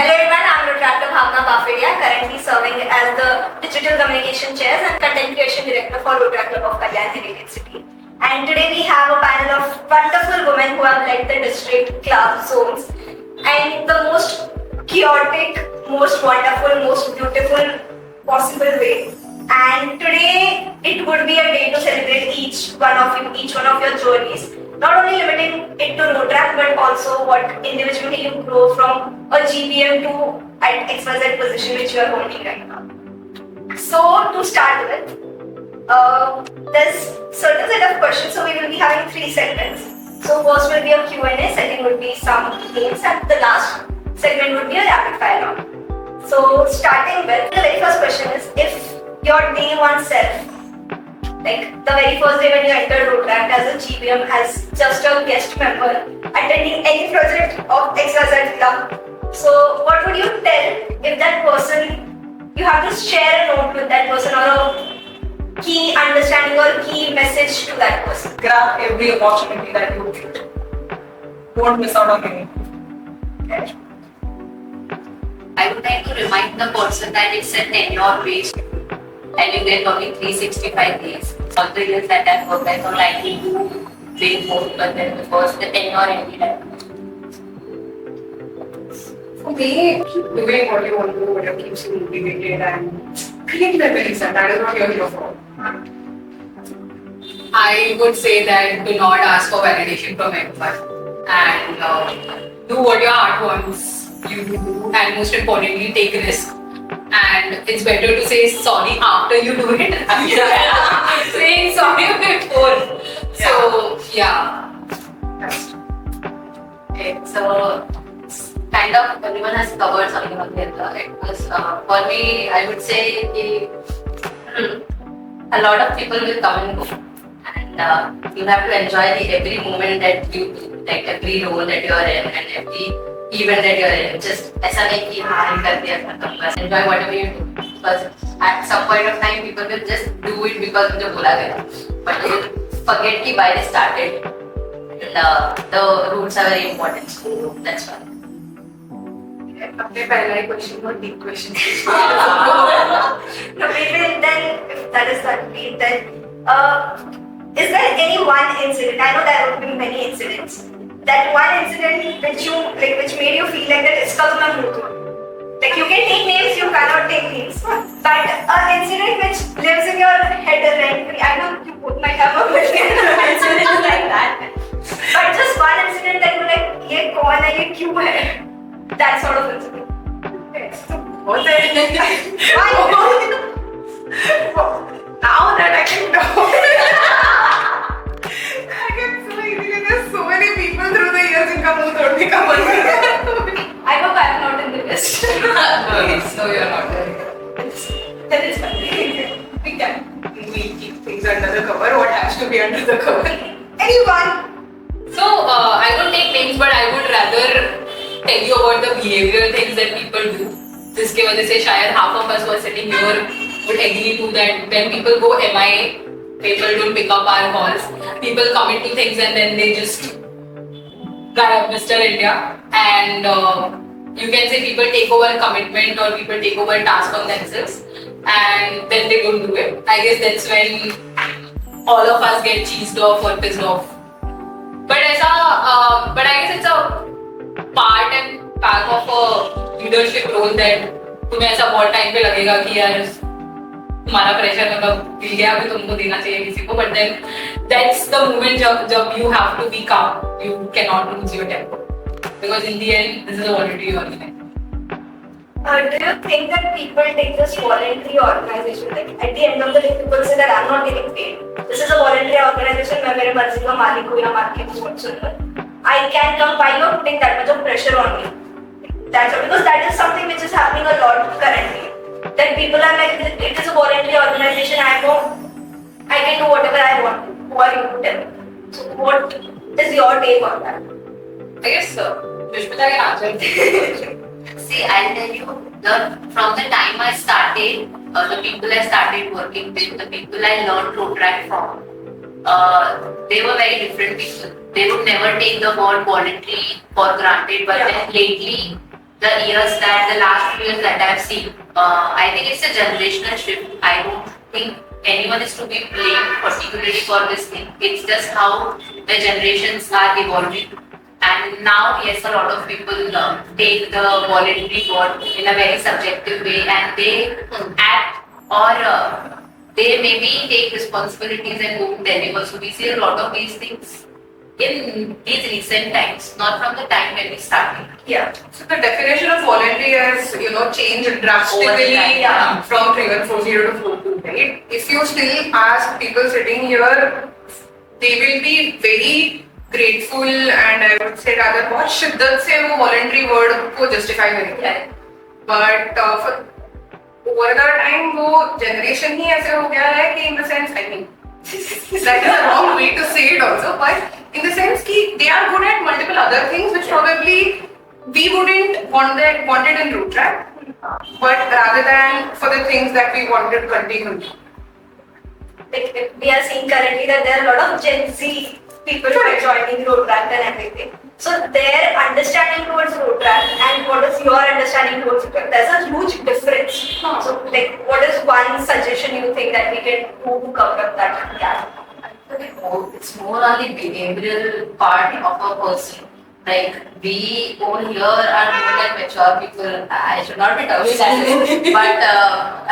Hello everyone, I'm Rudrata Bhavna Bafidia, currently serving as the Digital Communication Chair and Content Creation Director for Rotary Club of Kalyan Heritage City. And today we have a panel of wonderful women who have led the district club zones and the most chaotic, most wonderful, most beautiful possible way. And today it would be a day to celebrate each one of your journeys. Not only limiting it to Rotaract, but also what individually you grow from a GPM to an XYZ position which you are holding right now. So to start with, there's certain set of questions. So we will be having 3 segments. So first will be a Q&A, second would be some games, and the last segment would be a rapid fire round. So starting with, the very first question is, if your day one self, like the very first day when you entered Rotaract as a GBM, as just a guest member attending any project of XYZ Club, so what would you tell if that person, you have to share a note with that person or a key understanding or key message to that person? Grab every opportunity that you get. Don't miss out on anything. Okay. I would like to remind the person that it's a tenure based. I live there for 365 days. All the years that I've worked, I thought I will do way more, but then because the tenure ended. For me, keep doing what you want to do, whatever keeps you motivated and create memories, and that is what you're here for. I would say that do not ask for validation from anyone and do what your heart wants you to do, and most importantly, take risk. And it's better to say sorry after you do it than saying sorry before. So yeah. Okay, so kind of everyone has covered something on the other. It was for me, I would say a lot of people will come and go, and you have to enjoy every moment that you do, like every role that you are in and every event that you're in. Just ऐसा नहीं कि हाँ ये कर दिया खत्म बस. Enjoy whatever you do, because at some point of time people will just do it because मुझे बोला गया, but they will forget कि why they started. And the roots are very important, so that's why. अपने पहला ही question बहुत deep question. No, maybe then, if that is that beat, then is there any one incident? I know there would be many incidents. That one incident which made you feel like that इसका तो मैं भूल दूँ. Like you can take names, you cannot take names, but an incident which lives in your head rent-free. I know you both might have a million incidents like that, but just one incident that you're like, ये कौन है, ये क्यों है? That sort of incident. What the now that I can know. I can so easily. There's so many people through the years in Kamu don't become one. I hope I'm not in the list. No, you're not there. Then it's fine. We can. We keep things under the cover. What has to be under the cover? Anyone? So I would take names, but I would rather tell you about the behavioral things that people do. जिसके वजह से शायद half of us who are sitting here would agree to that. When people go MIA, people don't pick up our calls. People commit to things and then they just kind of Mr. India. And you can say people take over commitment or people take over task on themselves and then they don't do it. I guess that's when all of us get cheesed off or pissed off. But but I guess it's a part and pack of a leadership role that तुम्हें ऐसा बहुत time पे लगेगा कि यार तुम्हारा pressure मतलब मिल गया अभी तुमको देना चाहिए किसी को, but then that's the moment जब you have to be calm, you cannot lose your temper because in the end this is a voluntary organization. Do you think that people take this voluntary organization, like at the end of the day people say that I'm not getting paid, this is a voluntary organization, मैं मेरे मर्जी का मालिक हूँ या market हूँ whatsoever, I can come, why you're putting that much of pressure on me? That's all, because that is something which is happening a lot currently. That people are like, it is a voluntary organization, I can do whatever I want. Who are you to tell me? So what is your take on that? I guess Vishmita can answer. See, I'll tell you, from the time I started, the people I started working with, the people I learned Rotaract from, they were very different people. They would never take the word voluntary for granted, but then lately the years that the last few years that I've seen, I think it's a generational shift. I don't think anyone is to be blamed particularly for this thing. It's just how the generations are evolving. And now, yes, a lot of people take the voluntary vote in a very subjective way, and they act or they maybe take responsibilities and go to deliver. So we see a lot of these things in these recent times, not from the time when we started. Yeah. So the definition of voluntary has, changed drastically Over the time, yeah. from 3140 to 42, right? If you still ask people sitting here, they will be very grateful, and I would say rather बहुत शिद्दत से वो voluntary word को justify करेंगे. Yeah. But over the time वो generation ही ऐसे हो गया है कि in the sense, I mean, that is a wrong way to say it also, but in the sense कि they are good at multiple other things which probably we wouldn't wanted in root track, but rather than for the things that we wanted continue. Like we are seeing currently that there are a lot of Gen Z people who are joining road track and everything. So their understanding towards road track and what is your understanding towards road track, there's a huge difference. So like what is one suggestion you think that we can do to cover up that gap? It's more on the behavioral part of a person. Like we all here are more like mature people. I should not be talking that way, but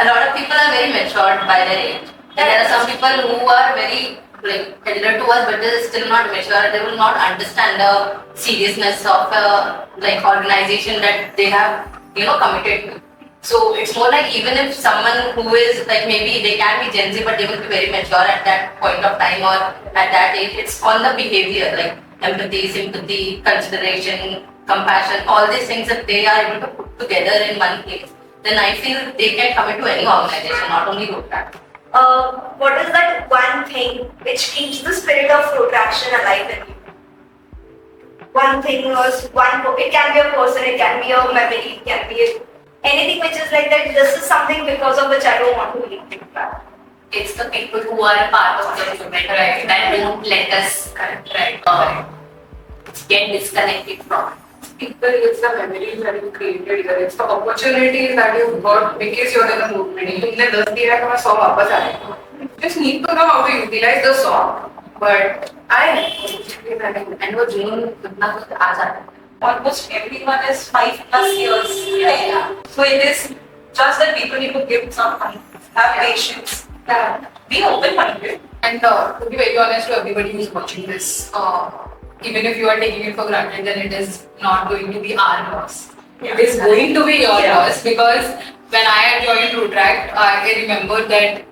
a lot of people are very matured by their age. And there are some people who are very like elder to us, but they're still not mature. They will not understand the seriousness of a like organization that they have committed to. So it's more like even if someone who is like maybe they can be Gen Z, but they will be very mature at that point of time or at that age. It's on the behavior, like empathy, sympathy, consideration, compassion, all these things that they are able to put together in one place. Then I feel they can commit to any organization, not only road track. What is that one thing which keeps the spirit of road traction alive in you? One thing or it can be a person, it can be a memory, it can be anything which is like that. This is something because of which I don't want to leave road track. It's the people who are a part of the movement, right? That don't let us get disconnected from. People, it's the memories that you created here. It's the opportunities that you got because you're in the movement. तुमने 10 दिया है तो मैं 100 वापस आएगा. Just need to know how to utilize the 100. But And वो जून कितना कुछ आ जाता है. Almost everyone is 5+ years. Yeah. So it is just that people need to give some time, have patience, be open-minded. And to be very honest to everybody who's watching this, even if you are taking it for granted, then it is not going to be our loss. It is going to be your loss, because when I had joined Road Track, I remember that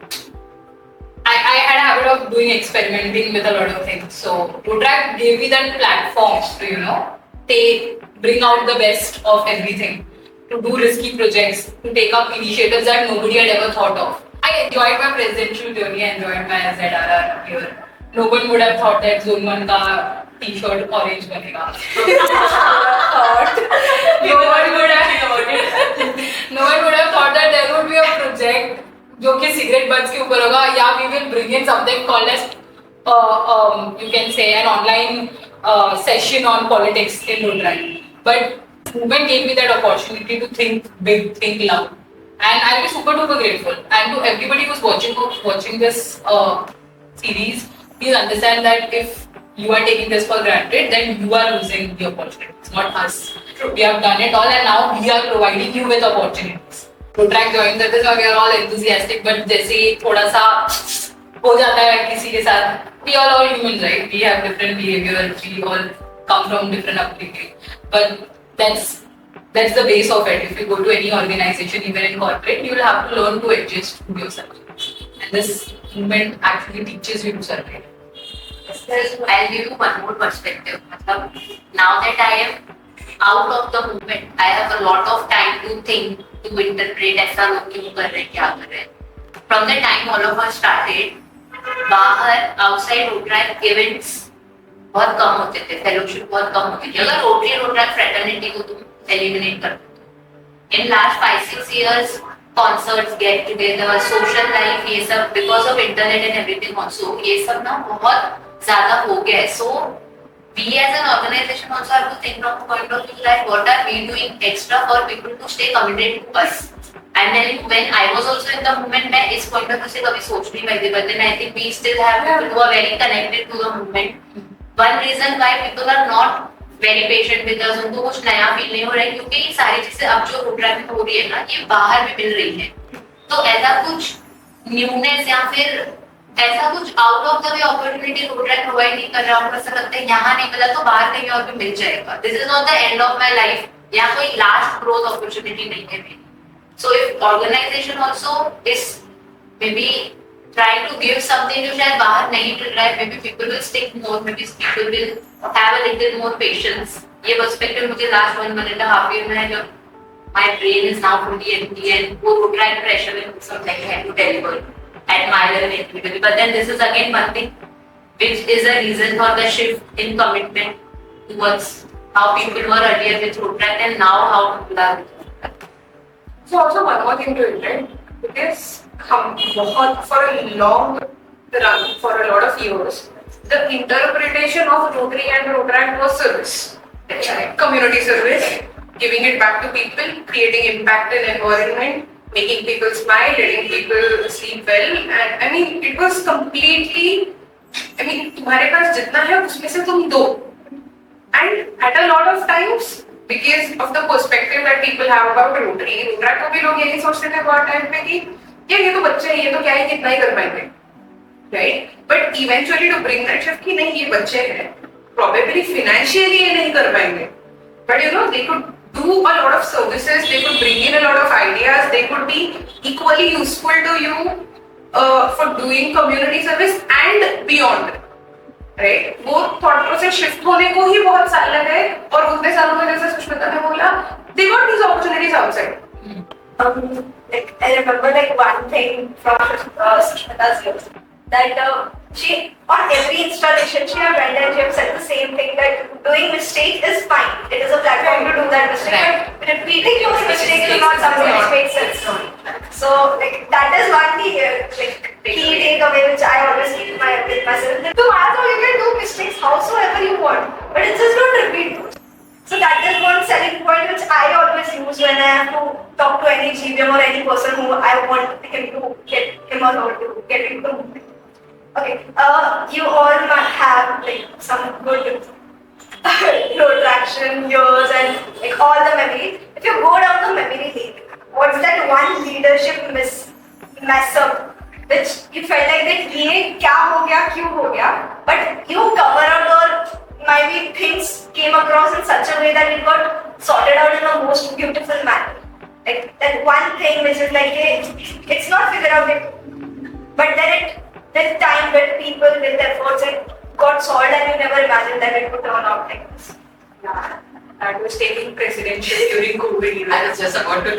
I had a habit of doing experimenting with a lot of things. So Road Track gave me that platform to bring out the best of everything, to do risky projects, to take up initiatives that nobody had ever thought of. I enjoyed my presidential journey, I enjoyed my ZRR here. No one would have thought that Zone 1 ka t-shirt orange banega. No one would have thought that there would be a project जो कि cigarette butts के ऊपर होगा, या we will bring in something called as you can say an online session on politics in Road Track. But movement gave me that opportunity to think big, think loud. And I'll be super duper grateful. And to everybody who's watching this series, please understand that if you are taking this for granted, then you are losing the opportunity. It's not us. We have done it all, and now we are providing you with opportunities. Road Track joined that is why we are all enthusiastic, but जैसे थोड़ा सा हो जाता है किसी के साथ, we all are humans, right? We have different behavior, we all come from different upbringing. But that's the base of it. If you go to any organization, even in corporate, you will have to learn to adjust to yourself. And this movement actually teaches you to survive. I'll give you one more perspective. Now that I am out of the movement, I have a lot of time to think, to interpret ऐसा लोग क्यों कर रहे हैं, क्या कर रहे हैं. From the time all of us started, बाहर outside Road Track events बहुत कम होते थे, fellowship बहुत कम होती थी. अगर Road Track fraternity को तुम eliminate कर दो. In last 5-6 years, concerts, get together, social life, ये सब because of internet and everything also, ये सब ना बहुत ज़्यादा हो गया है. So we as an organization also have to think from the point of view that what are we doing extra for people to stay committed to us. And then when I was also in the movement, मैं इस point of view से कभी सोच नहीं पाई थी, but then I think we still have people who are very connected to the movement. One reason why people are not very patient with us, उनको कुछ नया फील नहीं हो रहा है क्योंकि ये सारी चीजें अब जो रोड ट्रैक में हो रही है ना, ये बाहर भी मिल रही है. तो ऐसा कुछ न्यूनेस या फिर ऐसा कुछ out of the way opportunity road track provide नहीं कर रहा हूँ, ऐसा लगता है यहाँ नहीं मिला तो बाहर कहीं और भी मिल जाएगा. This is not the end of my life, या कोई लास्ट ग्रोथ अपॉर्चुनिटी नहीं है मेरी. So if organization also is maybe trying to give something जो शायद बाहर नहीं मिल रहा है, maybe people will stick more, maybe people will have a little more patience. ये perspective मुझे last 1.5 year में है जब my brain is now fully empty and वो road track pressure में something I had to deliver at my level individually. But then this is again one thing which is a reason for the shift in commitment towards how people were earlier with road track and now how people are. So also one more thing to it, right? Because हम बहुत for a long run, for a lot of years, the interpretation of Rotary and Rotaract was service, right? Community service, giving it back to people, creating impact in environment, making people smile, letting people sleep well, and I mean it was completely, I mean तुम्हारे पास जितना है उसमें से तुम दो, and at a lot of times because of the perspective that people have about Rotary, Rotaract को भी लोग यही सोचते थे बहुत टाइम पे कि यार ये तो बच्चे हैं, ये तो क्या है, कितना ही कर पाएंगे, right? But eventually to bring that shift कि नहीं ये बच्चे हैं, probably financially ये नहीं कर पाएंगे, but you know they could do a lot of services, they could bring in a lot of ideas, they could be equally useful to you for doing community service and beyond. Right, वो thought process shift होने को ही बहुत साल लगे और उतने सालों में जैसे सुष्मिता ने बोला they got these opportunities outside. Like I remember like one thing from Sushmita's years that she on every installation she have went and she have said the same thing that doing mistake is fine. It is a platform to do that mistake. But repeating those mistakes is not something which makes sense. So like that is one key like key takeaway which I always keep with myself. Tomorrow you can do mistakes howsoever you want, but it's just don't repeat those. So that is one selling point which I always use when I have to talk to any GVM or any person who I want him to get him or her to get into the movement. Okay, you all might have like some good road traction years and like all the memories. If you go down the memory lane, what's that one leadership mess up which you felt like that ये क्या हो गया क्यों हो गया, but you cover up or maybe things came across in such a way that it got sorted out in the most beautiful manner. Like that one thing which is like it's not figured out yet, but then with time, with people, with efforts, it got solved and you never imagined that it would turn out like this. Yeah, that was taking presidential during COVID. I was just about to.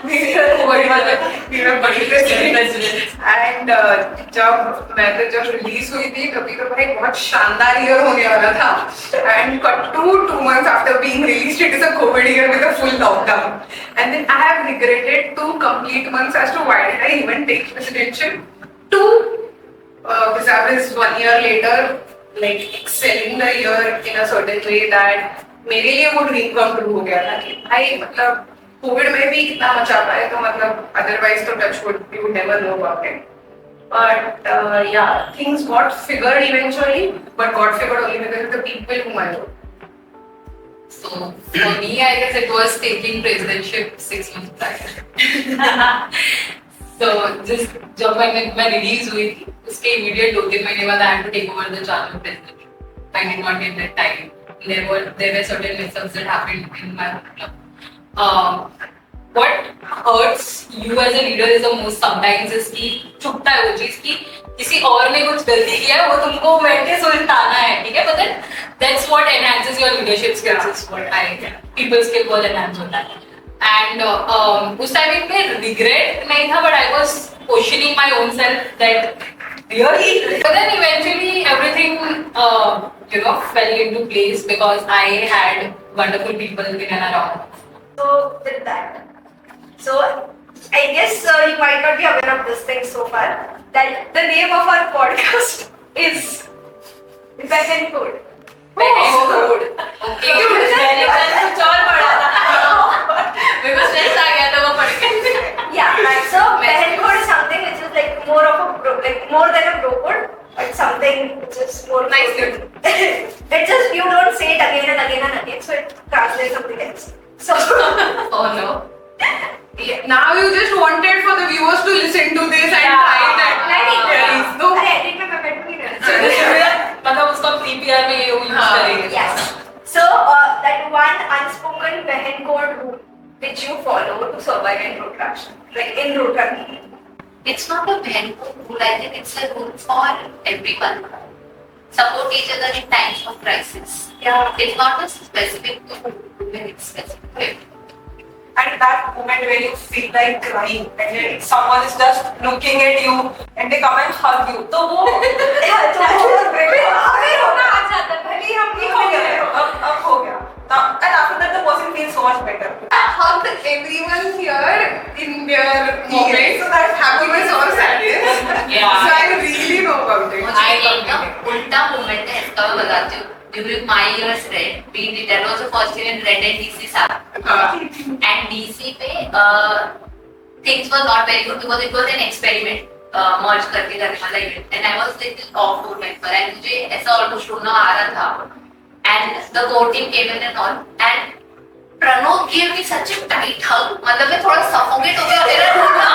we were body president. And जब release हुई थी तभी तो भाई बहुत शानदार year होने वाला था. And cut to 2 months after being released, it is a COVID year with a full lockdown. And then I have regretted 2 complete months as to why did I even take presidential. 2 vis-a-vis 1 year later, like excelling the year in a certain way that मेरे लिए वो dream come true हो गया था कि भाई मतलब Covid में भी कितना मचा पाए तो मतलब अदरवाइज तो touch wood you would never know about it. But yeah, things got figured eventually, but got figured only because of the people whom I know. So for me, I guess it was taking presidentship 6 months back. So just जब मैं release हुई थी उसके immediate 2-3 महीने बाद I had to take over the charge of presidentship. I did not get that time. There were certain mix-ups that happened in my club. What hurts you as a leader is the most sometimes is कि चुपता है वो चीज कि किसी और ने कुछ गलती किया है वो तुमको बैठ के सुलझाना है, ठीक है, but then that's what enhances your leadership skills is what I people skill बहुत enhance होता है. And उस टाइम पे regret नहीं था, but I was questioning my own self that really, but then eventually everything fell into place because I had wonderful people in and around. So with that, so I guess you might not be aware of this thing so far that the name of our podcast is Back and Code. Okay मैंने कल कुछ और पढ़ा था मेरे को stress आ गया था वो पढ़ के Yeah, right. So behen code is something which is like more of a more than a bro code, but something which is more Nice. It's just you don't say it again and again and again, so it translates something else. So oh no Yeah, now you just wanted for the viewers to listen to this and Yeah. try that. नहीं, No. अरे edit में मैं नहीं करना। मतलब उसका PPR में ये यूज करेंगे Yes. So that one unspoken behen code rule which you follow to survive in protraction, like in protraction. it's not a band rule I think it's a rule for everyone support each other in times of crisis Yeah. it's not a specific rule it's specific for everyone. And that moment where you feel like crying and then someone is just looking at you and they come and hug you. तो वो हमें होना आ जाता है, भले ही हम ठीक हो गया, अब हो गया. And after that the person feels so much better. Hug everyone here in their moment. So that happiness or sadness. Yeah. So I really know about it. मुझे एक उल्टा मोमेंट है इसका मैं बताती हूँ during my years red we did that was the first year in red and DC साथ and DC पे things were not very good because it was an experiment merge करके करने वाला event and I was little off to member and मुझे ऐसा almost रोना आ रहा था and the core team came in and all and Pranav gave me such a tight hug मतलब मैं थोड़ा suffocate हो गया मेरा रोना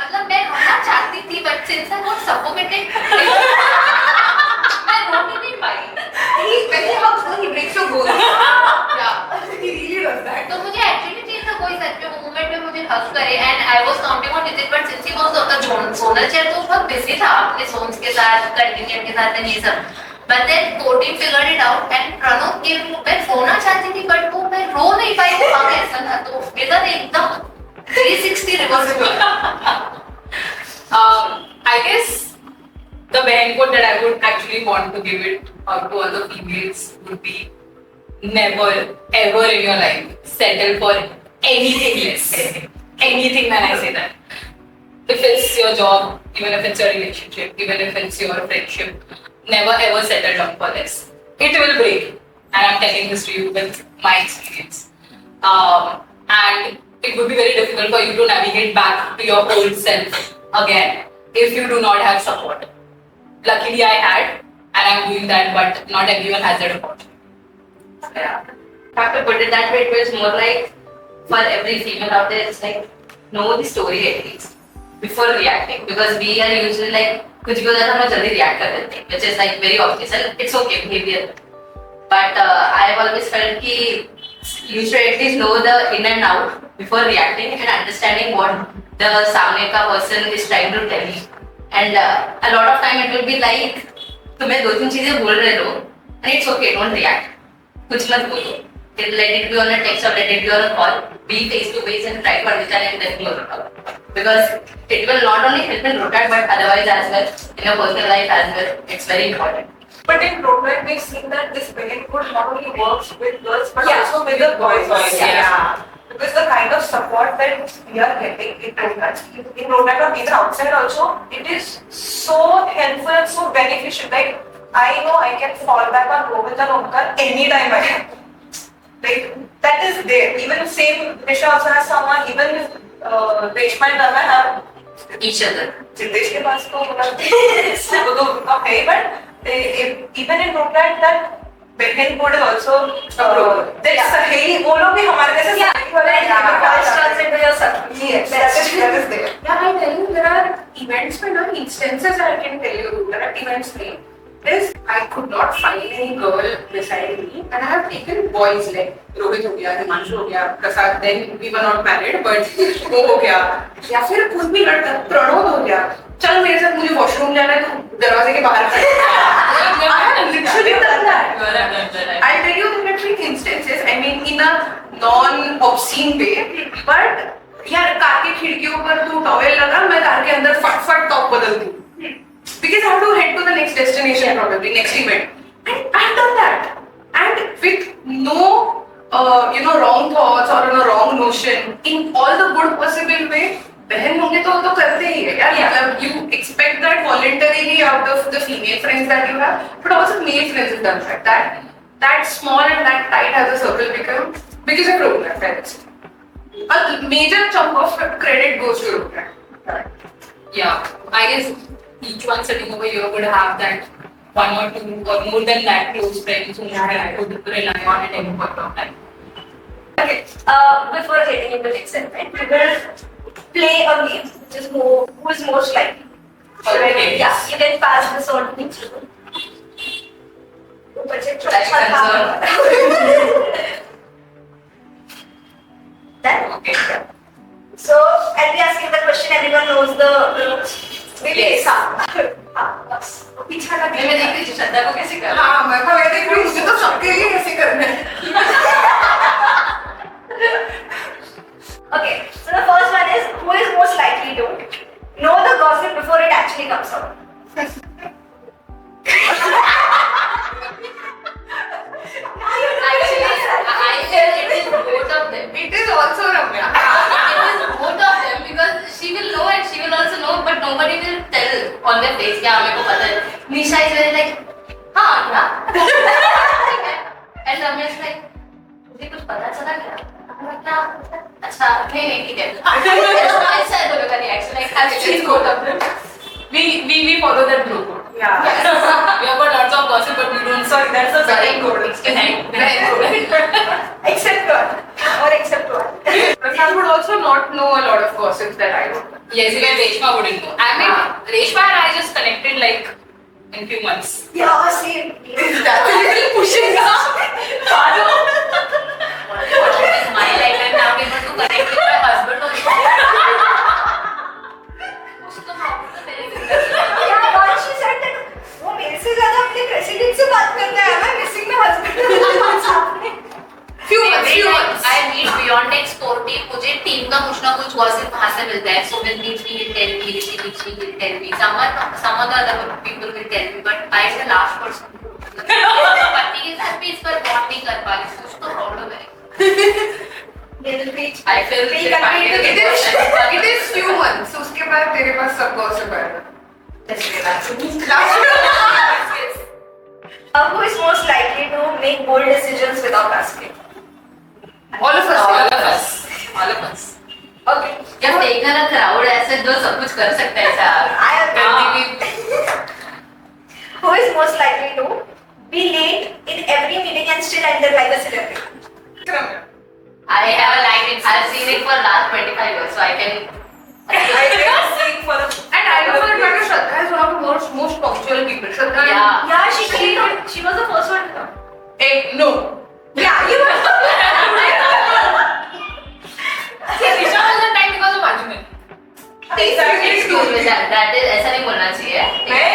मतलब मैं रोना चाहती थी but since I got suffocated मैं रो भी नहीं पाई When he hugs, he breaks your bones. Yeah. He really does that. तो मुझे एक्चुअली चाहिए था कोई सच में मोमेंट में मुझे हग करे and I was counting on it but since he was Sonal chair तो बहुत बिजी था अपने सोन्स के साथ कंटिन्यूट के साथ एंड ये सब but then coating figured it out and Pranav के मैं रोना चाहती थी बट वो मैं रो नहीं पाई वो हग ऐसा था तो मेरा एकदम 360 रिवर्स हुआ I guess the band code that I would actually want to give it to other females would be never ever in your life settle for anything less. Anything when I say that. If it's your job, even if it's your relationship, even if it's your friendship, never ever settle down for less. It will break. And I'm telling this to you with my experience. And it would be very difficult for you to navigate back to your old self again if you do not have support. Luckily I had and I'm doing that but not everyone has that opportunity. Yeah. If I have to put it that way, it was more like for every female out there, it's like know the story at least before reacting because we are usually like कुछ भी हो जाता है हम जल्दी react कर देते हैं which is like very obvious and it's okay behavior but I have always felt कि you should at least know the in and out before reacting and understanding what the सामने का person is trying to tell you and a lot of time it will be like तुम्हें दो तीन चीजें बोल रहे हो and it's okay don't react कुछ मत बोलो let it be on a text or let it be on a call be face to face and try to understand and then close it because it will not only help in rotate but otherwise as well in your personal life as well it's very important. But in Roadmap, we've seen that this behen code not only works with girls but Yeah. also with the boys. Yeah. Because the kind of support that we are getting in Roadmap or even outside also, it is so helpful and so beneficial. Like, I know I can fall back on Rohit and Omkar anytime I can. Like, that is there. Even same, Risha also has someone, even Reshma and Dharma have Each other. Jitesh के पास तो वो तो okay, but even in Roadmap that behen code is also there's Saheli, वो लोग भी हमारे जैसे Saheli वाले हैं, Boys turns into your circle. yes, that is there. Yeah, I tell you, there are events when instances I can tell you. There are events where this I could not find any girl beside me, and I have taken boys like Rohit हो गया, Himanshu हो गया, Prasad. Then we were not married, but वो हो गया. या फिर कोई भी लड़का प्रणव हो गया. चल मेरे साथ मुझे वॉशरूम जाना है तो दरवाजे के बाहर खड़े. I have literally done that. I'll tell you there are three instances. I mean in a non-obscene way, but यार कार की खिड़कियों पर तू टॉवेल लगा, मैं कार के अंदर फट टॉप बदल दूँ. Because I have to head to the next destination probably, next event. And I have done that. And with no, wrong thoughts or a wrong notion, in all the good possible way, बहन होंगे तो करते ही है यार. मतलब you expect that voluntarily out of the female friends that you have, but also male friends have done that. that small and that tight as a circle become because of Rogan, I would say. A major chunk of credit goes to Rogan. Yeah, I guess each one sitting over here would have that one or two or more than that close friends whom I could rely on at any point of time. Okay, before getting into the next segment, we will play a game, which is who is most likely. Okay. Yeah, you can pass this on to me. Done? Okay. So, I'll be asking the question, everyone knows the rules. Maybe Yes. पीछा लगे मैं देखती हूँ श्रद्धा को कैसे कर हाँ मैं देख रही हूँ मुझे तो सबके लिए कैसे करना है. Okay, so the first one is who is most likely to know the gossip before it actually comes out? Actually, I feel it is both of them. It is also Ramya. It is both of them because she will know and she will also know, but nobody will tell on their face. क्या मेरे को पता है. Nisha is very like, हाँ क्या? And Ramya is like, मुझे कुछ पता चला क्या? क्या? अच्छा नहीं ठीक है. ऐसा है दोनों का reaction. Like actually both of them. We follow that blue code. Yeah. We have got lots of gossip, but we don't. Sorry, that's a Very very good. except one or except one. Prashant would also not know a lot of gossips that I don't. Yes, even Reshma wouldn't know. I mean, Reshma and I just connected like in few months. Yeah, same. That's a little pushing now. It's my life and now I'm able to connect with my husband also. उसको problem तो मेरे जिंदगी में है. Yeah, but she said that वो मेरे से ज़्यादा अपने president से बात करता है. I'm missing my husband. Few Every time months. I meet Beyond X core team, मुझे टीम का कुछ ना कुछ gossip वहाँ से मिलता है. So when meets me will tell me, Rishi meets me will tell me. Some other people will tell me, but I am the last person. पति के साथ भी इस पर bond नहीं कर पा रही. कुछ तो problem है. They will reach. I feel We very can happy read to It get is, gossip. it is few months. उसके बाद तेरे पास सब gossip आएगा. Who is most likely to make bold decisions without asking? All of us. All of us. All of us. Okay. जब देखा ना crowd ऐसे जो सब कुछ कर सकता है साहब. I agree. Who is most likely to be late in every meeting and still enter like a celebrity? Ramya. I have a line. I've seen it for last 25 years, so I can. And I know for a fact Shraddha is one of the most punctual people. Shraddha. Yeah. Yeah, she was the first one to come. No. Yeah, you were. Risha was on time because of Anjuman. Excuse me, that is ऐसा नहीं बोलना चाहिए. मैं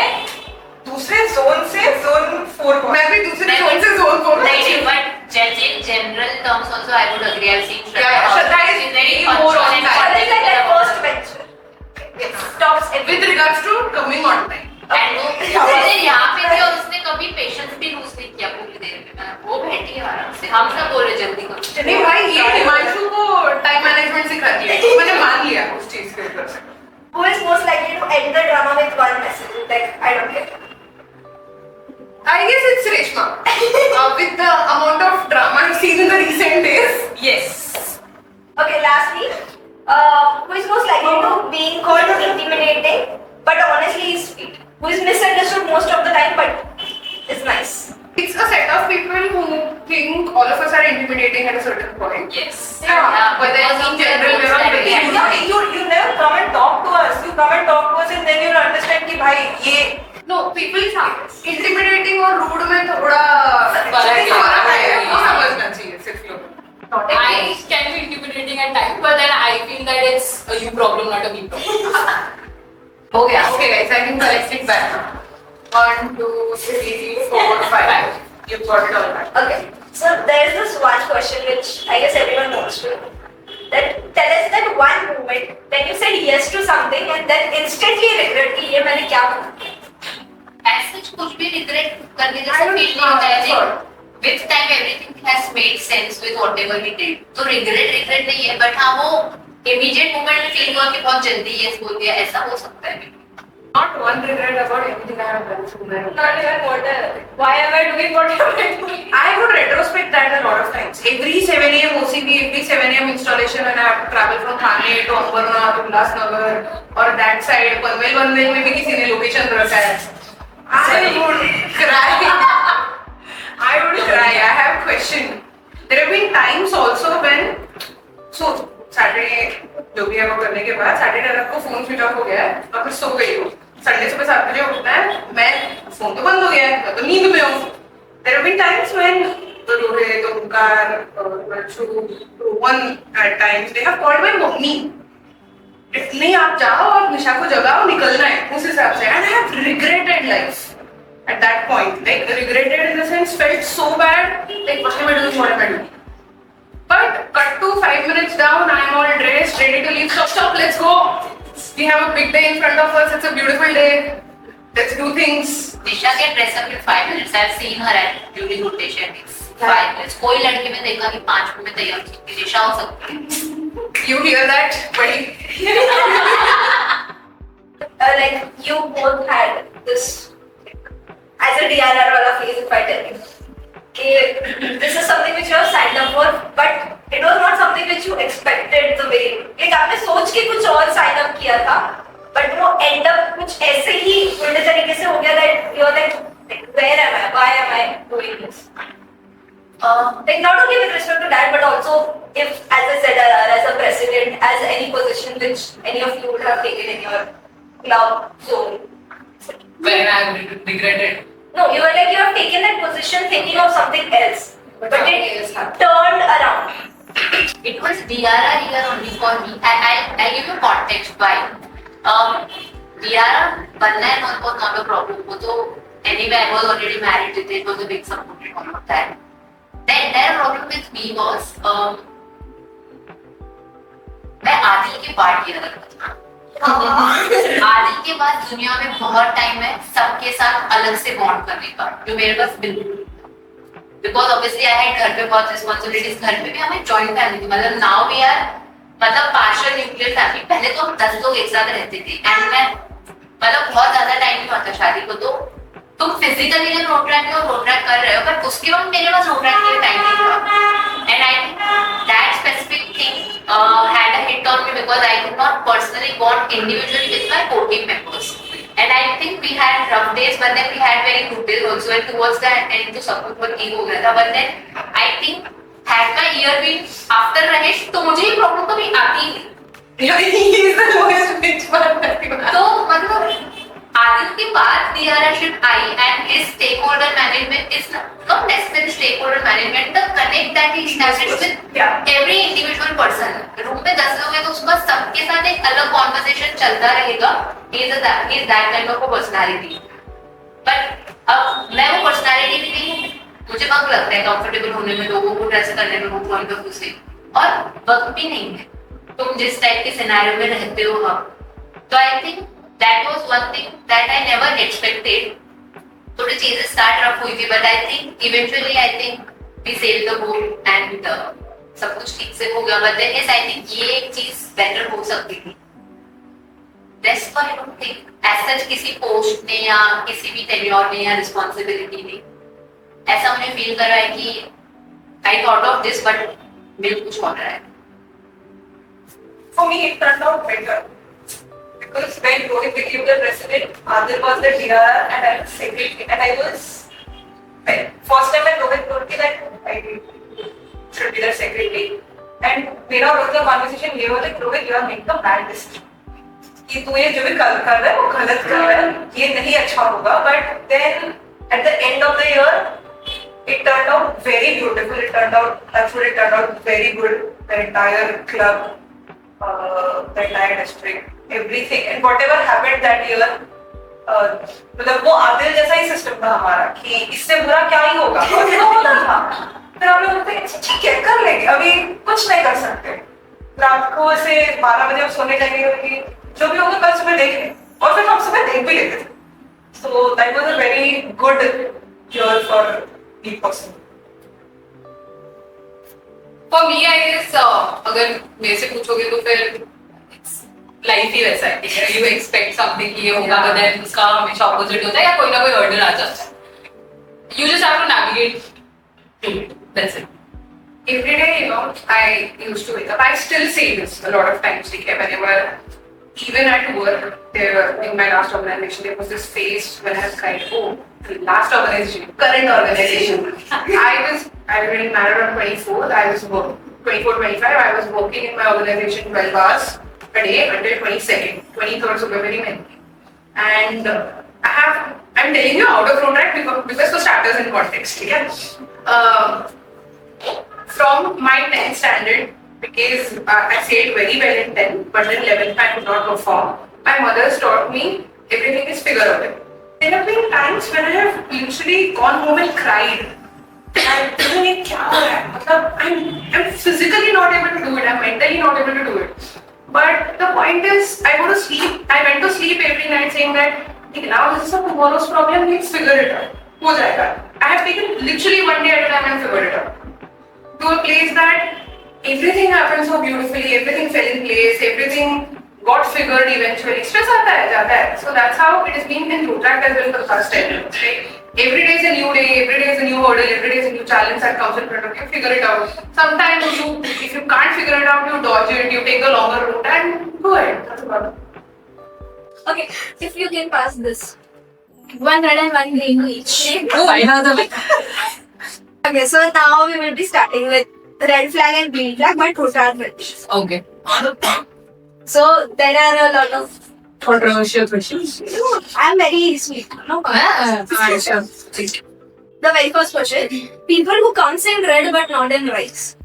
दूसरे zone से zone 4 को मैं भी दूसरे zone से zone 4 में नहीं, but judging general terms also, I would agree. I've seen Shraddha. Yeah, Shraddha is She's very more punctual on and time. What is like particular that about first bench? It stops With everything. regards to coming on time. And वो यहाँ पे भी और उसने कभी patience भी lose नहीं किया पूरी देर में. वो बैठी है आराम से. हम सब बोल रहे जल्दी करो. नहीं भाई ये हिमांशु को टाइम मैनेजमेंट सिखाती है. मैंने मान लिया उस चीज के ऊपर से. Who is most likely to end the drama with one message? Like, I don't care. I guess it's Reshma. With the amount of drama I've seen in the recent days. Yes. Okay, lastly, who is most likely to being called intimidating, but honestly is sweet? Who is misunderstood most of the time, but is nice? It's a set of people who think all of us are intimidating at a certain point. Yes. Yeah, but then because in of their general we're all most very likely. Yeah, you never come and talk to us. You come and talk to us and then you'll understand कि भाई ये No, people intimidating और rude में थोड़ा फर्क है। फर्क है. वो समझना चाहिए सिर्फ लोग. I can be intimidating at times, but then I feel that it's a you problem, not a me problem. हो गया. Okay guys, I can collect it back now. 1, 2, 3, 4, 5. You've got it all back. Okay, so there is this one question which I guess everyone wants to know. That tell us that one moment when you said yes to something and then instantly regret कि ये मैंने क्या बोला. ऐसे कुछ भी regret करने I जैसा don't feel नहीं होता है. sure. With time everything has made sense with whatever we did. तो regret नहीं है, but हाँ वो immediate moment में feel हुआ कि बहुत जल्दी yes बोल दिया. ऐसा हो सकता है. Not one regret about anything I have done through my life. Not even what. Why am I doing what am I doing? I every 7 a.m. OCP, every 7 a.m. installation, and I have to travel from Thane to Ambarnath to Ulhasnagar or that side. Panvel में भी किसी ने location रखा है. I would cry. I would cry. I have question. There have been times also when so Saturday जो भी है वो करने के बाद Saturday रात को फोन स्विच ऑफ हो गया है और फिर सो गई हूँ. Sunday सुबह 7 बजे उठना है, मैं फोन तो बंद हो गया है, मैं तो नींद में हूँ. There have been times when Rohit, Omkar, Manshu, Rohan at times they have called my mommy. नहीं आप जाओ और निशा को जगाओ निकलना है उस हिसाब से. And I have regretted life at that point. Like regretted in the sense felt so bad. Like what am I doing? What am I doing? But cut to 5 minutes down, I am all dressed, ready to leave. Stop, let's go. We have a big day in front of us. It's a beautiful day. Let's do things. Nisha can dress up in 5 minutes. I've seen her at during rotation. It's 5 minutes. कोई लड़की में देखा कि 5 minute में तैयार होती निशा हो सकती है. You hear that, buddy? Like you both had this as a DRR wala phase, if I tell you. Okay, this is something which you have signed up for, but it was not something which you expected the way. Like आपने सोच के कुछ और sign up किया था, but वो end up कुछ ऐसे ही उल्टे तरीके से हो गया that you're like where am I? Why am I doing this? Like not only with respect to that, but also if, as I said, as a president, as any position which any of you would have taken in your club zone. When I regretted. No, you were like you have taken that position thinking of something else, but something else it happened. turned around. It was DRR year only for me. I give you context why. DRR बनना है not a problem. वो तो anyway I was already married with it. It was a big support and all of that. The entire problem with me was मैं आदिल के part किया करता था. आदिल के बाद दुनिया में बहुत टाइम है सबके साथ अलग से बॉन्ड करने का जो मेरे पास बिल्कुल. Because obviously I had घर पे बहुत responsibilities. घर पे भी हमें joint family थी. मतलब now we are मतलब partial nuclear family. पहले तो हम 10 लोग एक साथ रहते थे. And मैं मतलब बहुत ज्यादा टाइम नहीं होता शादी को तो तुम फिजिकली जब रोड ट्रैक में रोड ट्रैक कर रहे हो पर उसके बाद मेरे पास रोड ट्रैक के लिए टाइम नहीं था. And I that specific thing had a hit on me because I could not personally bond individually with my core team members. And I think we had rough days but then we had very good days also and towards the end तो सब कुछ बहुत ठीक हो गया था. But then I think had my year been after रहेश तो मुझे ये प्रॉब्लम कभी आती नहीं. He is the lowest bitch one. तो मतलब आदिल के बाद DRRship I and his stakeholder management is not necessarily stakeholder management, the connect that he established with every individual person. Room में 10 लोग हैं तो उसका सबके साथ एक अलग conversation चलता रहेगा. He is that kind of a personality. But अब मैं वो personality भी नहीं हूँ. मुझे वक्त लगता है comfortable होने में लोगों को ट्रस्ट करने में वो point of view से और वक्त भी नहीं है. तुम जिस टाइप के सिनेरियो में रहते हो अब तो I think that was one thing that I never expected. थोड़ी चीजें स्टार्ट रफ हुई थी but I think eventually I think we save the boat and सब कुछ ठीक से हो गया. But then yes I think ये एक चीज बेटर हो सकती थी. रेस्ट पर I don't think as such किसी पोस्ट ने या किसी भी टेन्योर ने या रिस्पांसिबिलिटी ने ऐसा मुझे फील कर रहा है कि I thought of this but मेरे कुछ और रहा है. For me, it turned out better. Because when Rohit became the president, Adil was the DRR and I was secretary. And I was, first time when Rohit told me that I should be the secretary. And मेरा और Rohit का conversation ये हुआ like, Rohit, you are making a bad decision. कि तू ये जो भी कर रहा है वो गलत कर रहा है, ये नहीं अच्छा होगा. But then at the end of the year, it turned out very beautiful. It turned out very good. The entire club. The entire district, everything, and whatever happened that year, मतलब वो आदिल जैसा ही सिस्टम था हमारा कि इससे बुरा क्या ही होगा. और फिर होता था. फिर हम लोग बोलते हैं ठीक है कर लेंगे, अभी कुछ नहीं कर सकते. रात को से 12 बजे सोने जाएंगे कि जो भी होगा कल सुबह देख लें. और फिर हम सुबह देख भी लेते थे. So that was a very good year for me personally. For me, I guess अगर मेरे से पूछोगे तो फिर लाइफ ही वैसा है. You expect something कि ये होगा but then उसका हमेशा opposite होता है या कोई ना कोई hurdle आ जाता है. You just have to navigate through it. That's it. every day, I used to wake up. I still say this a lot of times, okay, whenever, even at work, in my last organization, there was this phase when I was cried, oh, the last organization, current organization. I was getting married on 24th, I was 24, 25, I was working in my organization 12 hours a day until 22nd. 23rd, so very many. And I'm telling you out of contract because for starters in context, okay? From my 10th standard, because I said very well in 10, but then 11th I could not perform. My mother's taught me everything is figure-out. There have been times when I have literally gone home and cried. I'm physically not able to do it. I'm mentally not able to do it. But the point is, I go to sleep. I went to sleep every night saying that now this is a tomorrow's problem. Let's figure it out. हो जाएगा. I have taken literally one day at a time and figured it out. To a place that everything happened so beautifully, everything fell in place, everything got figured eventually. Stress आता है, जाता है. So that's how it has been in Rotaract as well for the past 10 years. Right? Every day is a new day, every day is a new hurdle, every day is a new challenge that comes in front of you. Figure it out. Sometimes if you can't figure it out, you dodge it, you take the longer route and go ahead. That's about it. Okay, if you can pass this. 1 red and 1 green each. Oh, I know the Okay, so now we will be starting with red flag and green flag, but total British. Okay. So there are a lot of. Controversial questions. I'm very sweet. No. Sure. The very first question: people who comes in red but not in rice.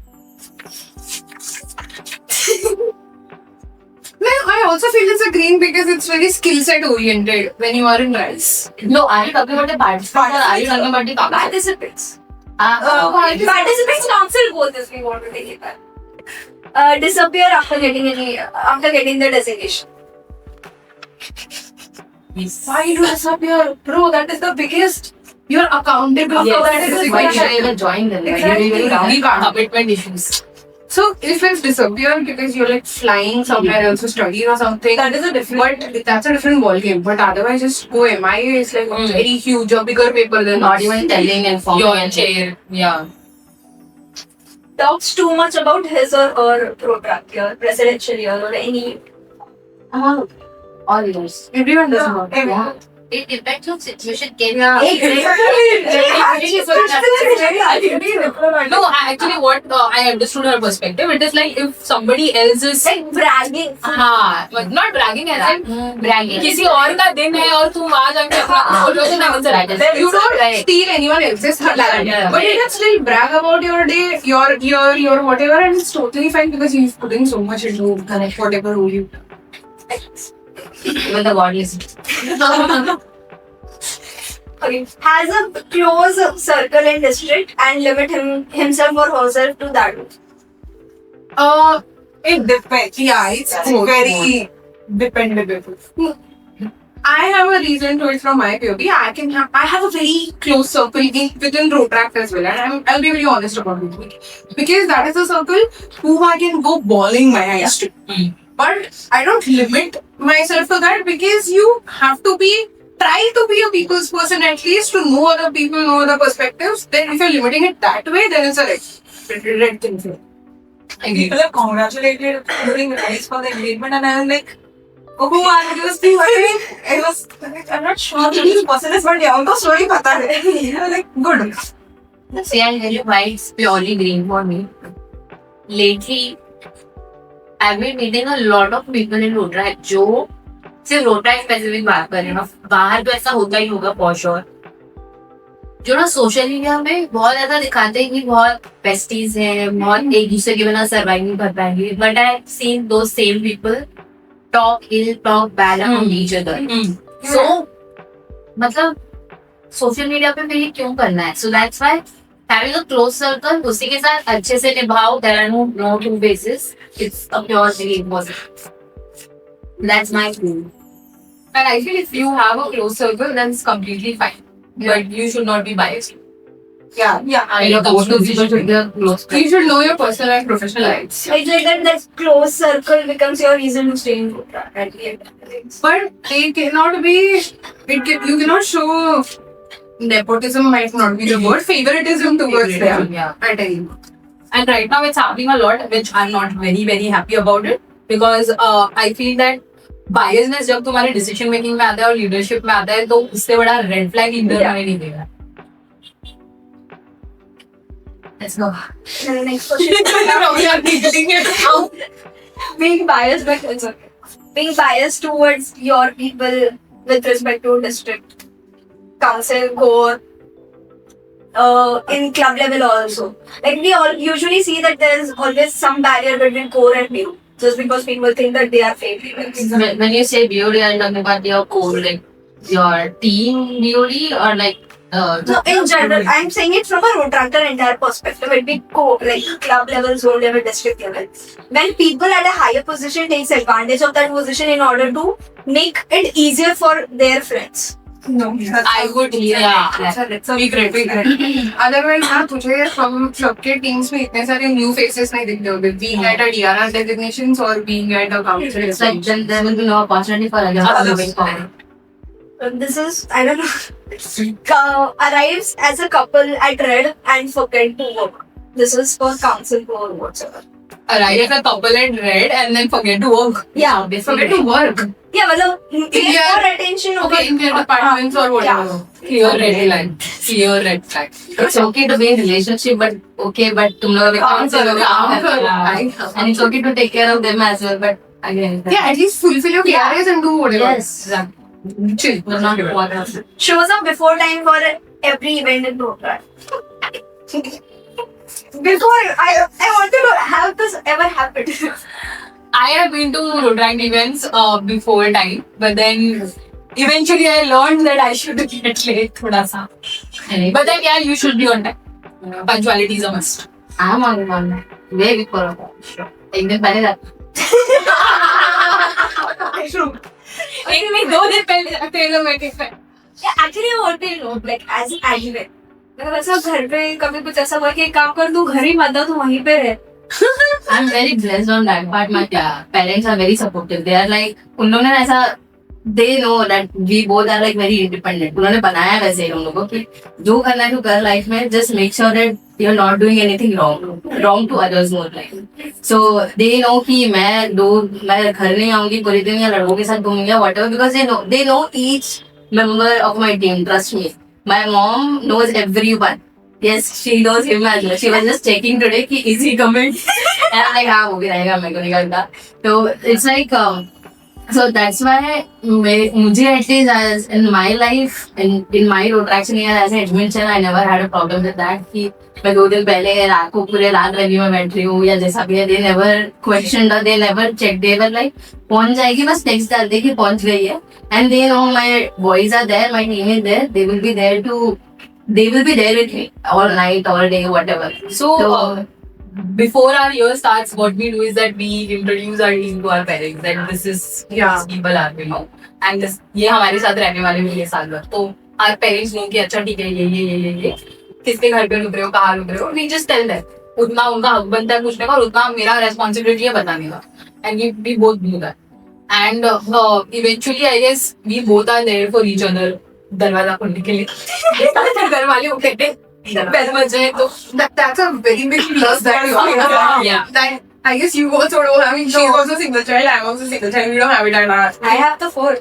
Well, I also feel it's a green because it's very skill set oriented when you are in rice. No, are you talking about the participants or are you talking about the topic? Participants. Okay. Participants council both if we want to take it back. Disappear after getting the designation. Why do disappear? Bro, that is the biggest. You're accountable for that. Yes, why should I even join them? Exactly. We can't. Commitment issues. So if it's disappear because you're like flying somewhere else to study or something, That is a different. but that's a different ball game. But otherwise, just go MIA is like a very huge, a bigger paper than Not us. even telling and informing. Your and chair. Yeah. Talks too much about his or her program year, presidential year, or any. all yours. Everyone does not. Yeah. It depends on situation. Yeah. No, actually, what I understood her perspective, it is like if somebody else is Like bragging. हाँ, not bragging as in Bragging. किसी और का दिन है और तुम वहाँ जाके अपना बोल रहे हो तो नहीं बन सकता. You don't steal anyone else's talent, Yeah. but you can still brag about your day, your year, your whatever, and it's totally fine because you've put in so much into whatever role you. Even the body is. Okay. Has a close circle in district and limit himself or herself to that. It depends. Yeah, it's very dependable. I have a reason to it from my POV. I have a very close circle within Rotaract as well, and I'll be very honest about it because that is a circle who I can go bawling my eyes to. But I don't limit myself to that because you have to try to be a people's person at least to know other people, know other perspectives. Then if you're limiting it that way, then it's a red thing. People have congratulated during rice for the engagement, and I was like, oh, who are you? I was like, I'm not sure who this person is, but yeah, उनको story पता है. I was like, good. See, I'll tell you why it's purely green for me. Lately, I've been meeting a lot of people in Rotaract जो सिर्फ Rotaract specific बात कर रहे हैं ना, बाहर तो ऐसा होता ही होगा फॉर श्योर, जो ना सोशल मीडिया में बहुत ज्यादा दिखाते हैं कि बहुत बेस्टीज हैं, बहुत एक दूसरे के बिना सर्वाइव नहीं कर पाएंगे, but I seen those same people talk ill talk bad about each other. So मतलब सोशल मीडिया पे फिर ये क्यों करना है? So that's why having a close circle, उसी के साथ अच्छे से निभाओ. There are no two bases. It's a pure green positive. That's my view. And I feel if you have a close circle, then it's completely fine. But you should not be biased. Yeah. I know both of you should be a close friend. You should know your personal and professional rights. It's like that close circle becomes your reason to stay in Rotaract at the end of the day. But they cannot be. You cannot show. Nepotism might not be the word. Favoritism towards them. Yeah. I tell you. and right now it's happening a lot, which I'm not very happy about it, because I feel that biasness जब तुम्हारे decision making में आता है और leadership में आता है, तो उससे बड़ा red flag leader हमें नहीं देगा. Let's go. And the next question. Being biased, but it's okay. Being biased towards your people with respect to district council, core, in club level also. Like we all usually see that there's always some barrier between core and view, just because people think that they are favorites. When you say BOD, are you talking about your core, like your team BOD, or like No, in general, I'm saying it from a Rotaractor entire perspective. It be like club level, zone level, district level. When people at a higher position takes advantage of that position in order to make it easier for their friends. No, I would, be great. Otherwise ना तुझे from club के teams में इतने सारे new faces नहीं दिखते होंगे. Being at a DRR designations or being at a council. it's like then there will be no opportunity for others moving forward. This is, I don't know, arrives as a couple at Red and forget to work. This is for council or whatever. Arrive as a couple at Red and then forget to work. Yeah, Forget to work. yeah, मतलब pay Yeah. more attention over Okay, in their departments or whatever. Clear red line. Clear red flag. It's okay to be in relationship, but तुम लोग अभी काम करो, काम करो. and it's okay to take care of them as well, but again, Yeah, at least fulfill your KRAs and do whatever. yes, Chill. but not what else. shows up before time for every event in Rotar. Before I wanted to have this ever happened. I have been to Rotaract events before time, but then eventually I learned that I should get late thoda sa. But then yeah, you should be on time. Punctuality is a must. I'm on way before sure. एक दिन पहले जाते. एक में 2 दिन पहले जाते हैं लोग meeting पे. Yeah, actually I want to know, like as an admin. मतलब ऐसा घर पे कभी कुछ ऐसा हुआ कि एक काम कर तू घर ही मत तू वहीं पे रह. I'm very blessed on that part. My parents are very supportive. They are like उन लोगों ने ऐसा they know that we both are like very independent. उन्होंने बनाया वैसे ही हम लोगों को कि जो करना है तो कर लाइफ में, just make sure that you're not doing anything wrong to others more like. So they know कि मैं घर नहीं आऊंगी पूरे दिन या लड़कों के साथ घूमूंगी या whatever, because they know each member of my team. Trust me. My mom knows everyone. Yes, she knows him as well. She was just checking today कि is he coming? And I'm like हाँ वो भी रहेगा, मेरे को नहीं करता. So it's like so that's why मुझे at least as in my life in my Rotaract year as an admin, I never had a problem with that कि मैं 2 दिन पहले रात को पूरे रात रवि में बैठ रही हूँ या जैसा भी है. They never questioned or they never checked. They were like पहुंच जाएगी, बस text डाल दे कि पहुंच गई है. And they know my boys are there, my team is there. They will be there with me all night, all day, whatever. So before our year starts, what we do is that we introduce our team to our parents. That this is these people are below, and this ये हमारे साथ रहने वाले भी ये साल भर. तो our parents know कि अच्छा ठीक है ये किसके घर पे रुक रहे हो, कहाँ रुक रहे हो. We just tell them. उतना उनका हक बनता है पूछने का और उतना मेरा responsibility है बताने का. And we both do that. And eventually I guess we both are there for each other. दरवाजा खोलने के लिए घर वाले उठे थे बेल बजे तो That's a very big plus that you have. Yeah. That I guess you also don't have. I mean, she's also single child. I'm also single child. We don't have it at our. I have the 4.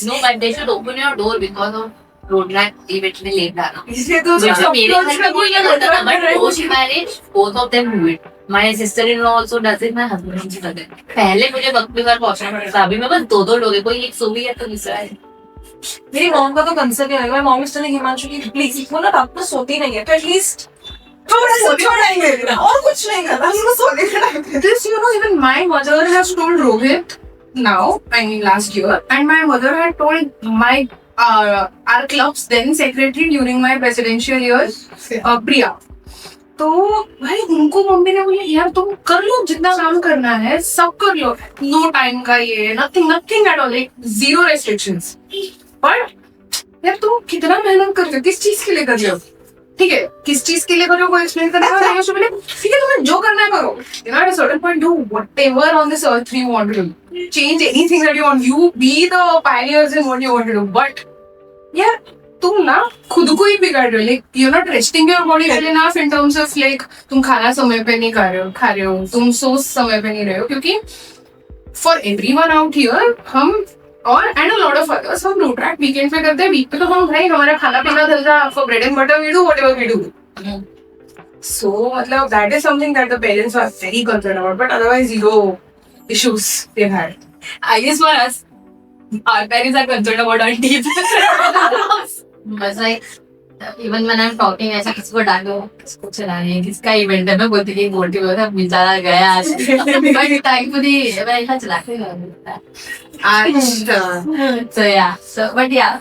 No, but they should open your door because of Rotaract eventually later. इसलिए तो So मेरे घर में कोई नहीं करता था, but post marriage both of them do it. My sister-in-law also does it. My husband also does it. पहले मुझे वक्त पे घर पहुंचना पड़ता था, अभी मैं बस 2 डोरे, कोई एक सो भी है तो दूसरा है. मेरी मॉम का तो कंसर्न है. My mom is telling Himanshu कि प्लीज वो ना रात में सोती नहीं है, तो एटलीस्ट थोड़ा ही देना और कुछ नहीं करना, उसको सोने का time they. This, even my mother has told Rohit now, I mean last year, and my mother had told my our club's then secretary during my presidential years, Priya. तो भाई उनको मम्मी ने बोला यार तुम कर लो जितना काम करना है सब कर लो, नो टाइम का ये nothing at all, like 0 restrictions. But यार तुम कितना मेहनत कर रहे हो, किस चीज के लिए कर रहे हो, ठीक है किस चीज के लिए कर रहे हो कोई एक्सप्लेन करने का नहीं. बोले ठीक है तुम्हें जो करना है करो, at a certain point do whatever on this earth you want to do, change anything that you want, you be the pioneers in what you want to do. But yeah, तुम ना खुद को ही बिगाड़ रहे हो. Like you not resting your body well enough in terms of like तुम खाना समय पे नहीं खा रहे हो, तुम सो समय पे नहीं रहे हो. क्योंकि फॉर एवरीवन आउट हियर हम और and a lot of others हम रोड ट्रैक वीकेंड पे करते हैं. वीक पे तो हम भाई हमारा खाना पीना धंधा for bread and butter we do whatever we do. So मतलब that is something that the parents are very concerned about, but otherwise zero issues they've had. I guess for us, our parents are concerned about our teeth. But like even when I'm talking ऐसा किसी को डालो किसको चलाने किसका event है मैं बोलती कि मोटी होता बेचारा गया आज बट thankfully मैं इतना चला के so yeah so but yeah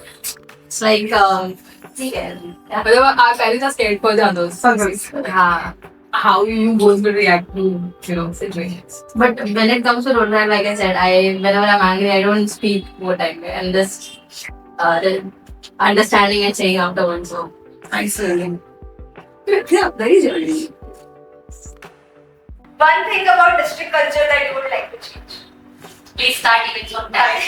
it's like ठीक है yeah. मतलब our parents are scared for the others. हाँ. How you both will react to situations. But when it comes to road rage, like I said, whenever I'm angry, I don't speak what I'm angry. I'm just understanding and saying afterwards. So I see. Yeah, very jolly. One thing about district culture that you would like to change. please start events on time.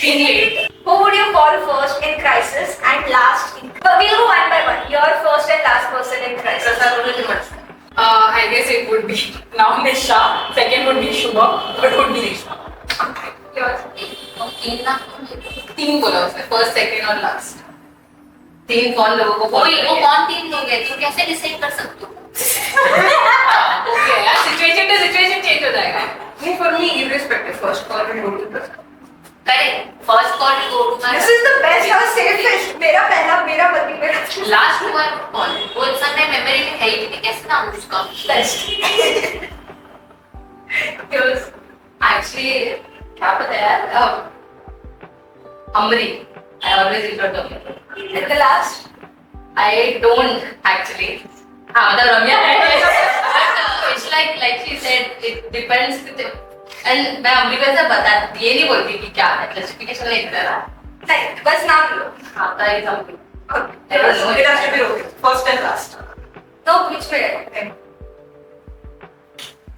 Who would you call first in crisis and last in... We'll go one by one. Your first and last person in crisis. I guess it would be now Nisha. Second would be Shubha. Third would be Nisha. Yours. तीन बोला उसने first, second और last. तीन कौन लोगों को वो follow करेंगे? कौन तीन लोग हैं तो कैसे डिसाइड कर सकते हो? Okay यार situation to situation change हो जाएगा. नहीं, for me, irrespective, first call will go to the Correct. First call will go to my This is the best or safest. मेरा पहला मेरा पति मेरा लास्ट हुआ कौन? वो इंसान ने मेमोरी में है ही नहीं कैसे नाम उसका? best. Yours. Actually क्या पता यार अमरी. I always refer to Amri. And the last. I don't actually. हाँ मतलब रम्या है. It's like she said it depends. And मैं अमरी को ऐसा बता ये नहीं बोलती कि क्या है क्लासिफिकेशन नहीं देता. नहीं बस नाम लो. हाँ तो ये समझ. It has to be okay. First and last. No, which way?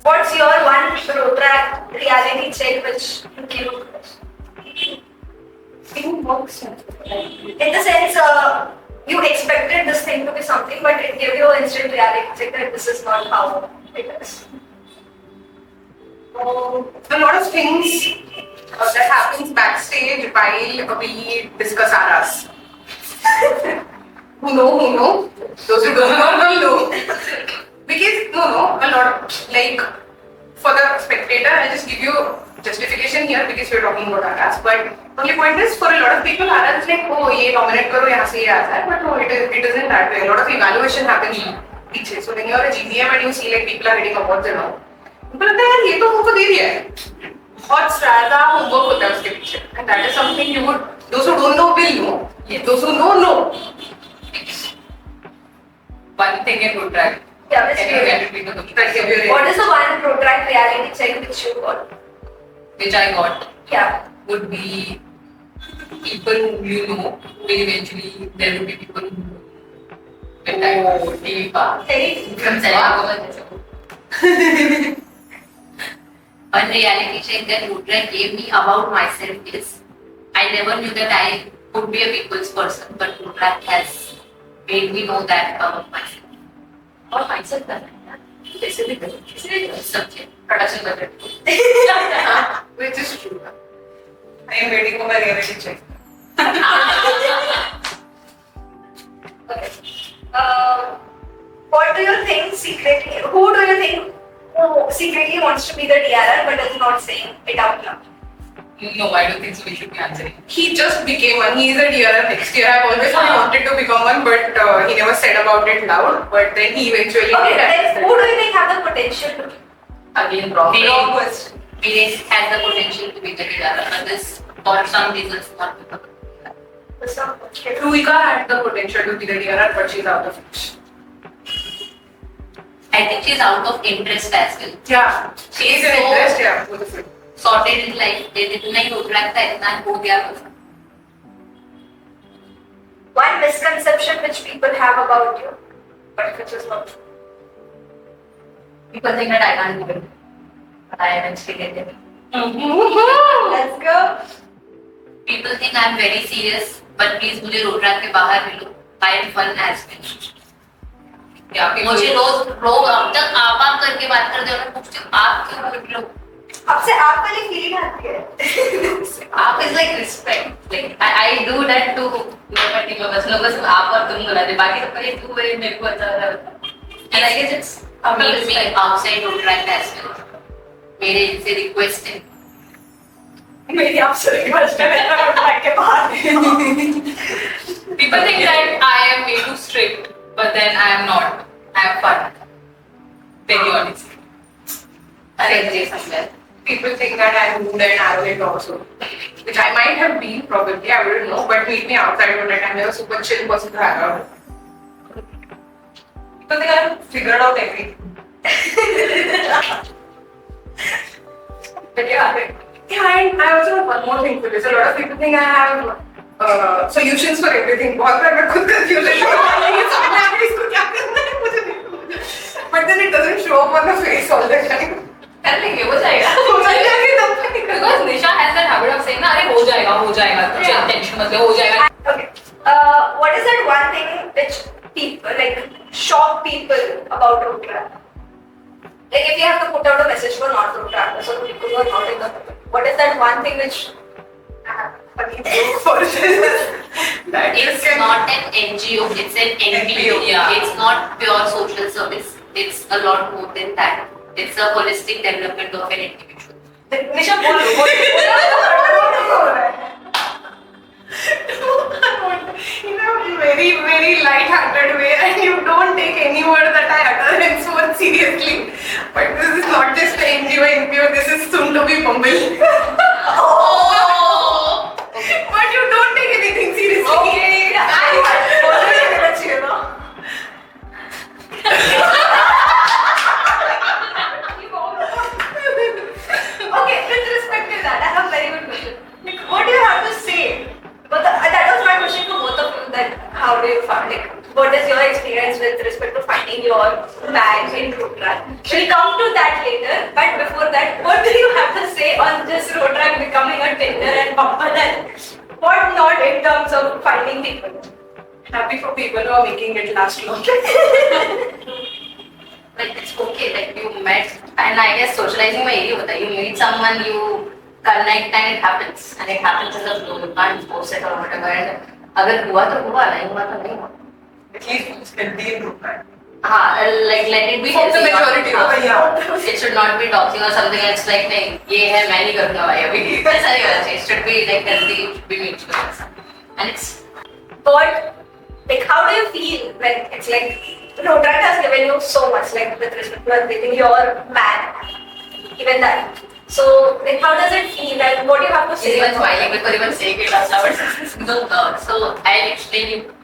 What's your one road track reality check which you give? In books. In the sense, you expected this thing to be something, but it gave you an instant reality check that this is not how it is. a lot of things that happens backstage while we discuss Aras. Who know? Those who don't know, will know. Because, a lot of, like, for the spectator, I'll just give you justification here because we're talking about Aras. But only point is, for a lot of people, Aras is like, oh, ye nominate karo, yahan se ye aata hai. But no, it isn't that way. A lot of evaluation happens पीछे. So when you're a GDM and you see like people are getting awards and all, people लगता है यार ये तो हमको दे दिया है. बहुत ज्यादा homework होता है उसके पीछे. And that is something you would, those who don't know will know. Those who know. One thing in road track. Yeah, which Can you way? get it into the That every What is the one road track reality check which you got? which I got Yeah. would be people who you know. Will eventually there will be people who when I go TV pa. Hey. One reality check that Rudra gave me about myself is I never knew that I could be a people's person, but Rudra has made me know that about myself. और myself करना है ना? कैसे भी करो, subject, production budget. Which is true. I am waiting for my reality check. Okay. What do you think secretly? Who do you think who secretly wants to be the DRR but is not saying it out loud? No, I don't think so. We should be answering. He just became one. He is a DRR next year. I've always wanted to become one, but he never said about it loud. But then he eventually Okay, did. then who do you think have the potential to be? Again, wrong. Wrong question. Vinesh has the potential to be the leader, but this for some reasons not because. That's not okay. Ruika had the potential to be the DRR, but she's out of it. I think she's out of interest as well. Yeah, she is an So- interest. Yeah, both of it. Sorted in life, they didn't like road track था इतना हो गया बस. One misconception which people have about you, but which is not true. People think that I can't do it, but I eventually get it. Let's go. People think I'm very serious, but please मुझे road track के बाहर मिलो. find fun as well. Yeah, people मुझे लोग अब तक आप करके बात करते हो, मैं पूछती हूँ आप क्यों बोल रहे हो? अब से आप वाली फीलिंग आती है. आप is like respect. Like I do that to my particular person. लोग बस आप और तुम बुलाते, बाकी तो कोई तू है मेरे को अच्छा लगा. And I guess it's meet me outside road track as well. मेरे से request है. मेरी आपसे रिक्वेस्ट है मेरा रोड के बाहर. People think that I am way too strict, but then I am not. I have fun. Very honest. I agree somewhere. People think that I'm rude and arrogant also, which I might have been probably, I wouldn't know, but meet me outside one night, I'm a super chill person to hang out with. People think I've figured out everything. But yeah, and I also have one more thing for this. A lot of people think I have solutions for everything. बहुत बार मैं खुद confusion में होती हूँ, समझ नहीं आता इसको क्या करना है, मुझे नहीं पता. But then it doesn't show up on the face all the time. कर लेंगे, हो जाएगा. Because Nisha has that habit of saying ना, अरे हो जाएगा, कुछ टेंशन मत ले, हो जाएगा. Okay. What is that one thing which people like shock people about road track? Like if you have to put out a message for not road trackers or people who are not in the, what is that one thing which? It's not an NGO, it's an NPO. Yeah. It's not pure social service. It's a lot more than that. It's a holistic development of an individual. निशा बोलो. In a very, very light-hearted way, and you don't take any word that I utter and so seriously. But this is not just the NGO, NPO, this is soon to be Bumble. Oh! But you don't take anything seriously. Okay. Okay, with respect to that, I have a very good question. Like, what do you have to say? But that was my question to both of you. That how do you find it? What is your experience with respect to finding your bag in road track? We'll come to that later. But before that, what do you have to say on this road track becoming a Tinder and Bumble and what not in terms of finding people? Happy for people who are making it last long. Like it's okay, like you met, and I guess socializing में यही होता है. You meet someone, you connect, and it happens in the flow. You can't force it or whatever. And अगर हुआ तो हुआ, नहीं हुआ तो नहीं हुआ. At least it's healthy in group. हाँ, like let it be For the healthy, majority हाँ. of yeah. It should not be talking or something. It's like नहीं, ये है मैं नहीं करूँगा भाई अभी. ऐसा नहीं होना चाहिए. It should be like healthy, it should be mutual, and it's But like, how do you feel when it's like road track has given you so much, like with respect to everything, your man, even that. So, like, how does it feel and what do you have to say? even smiling before even saying it out loud. No, so I'll explain you.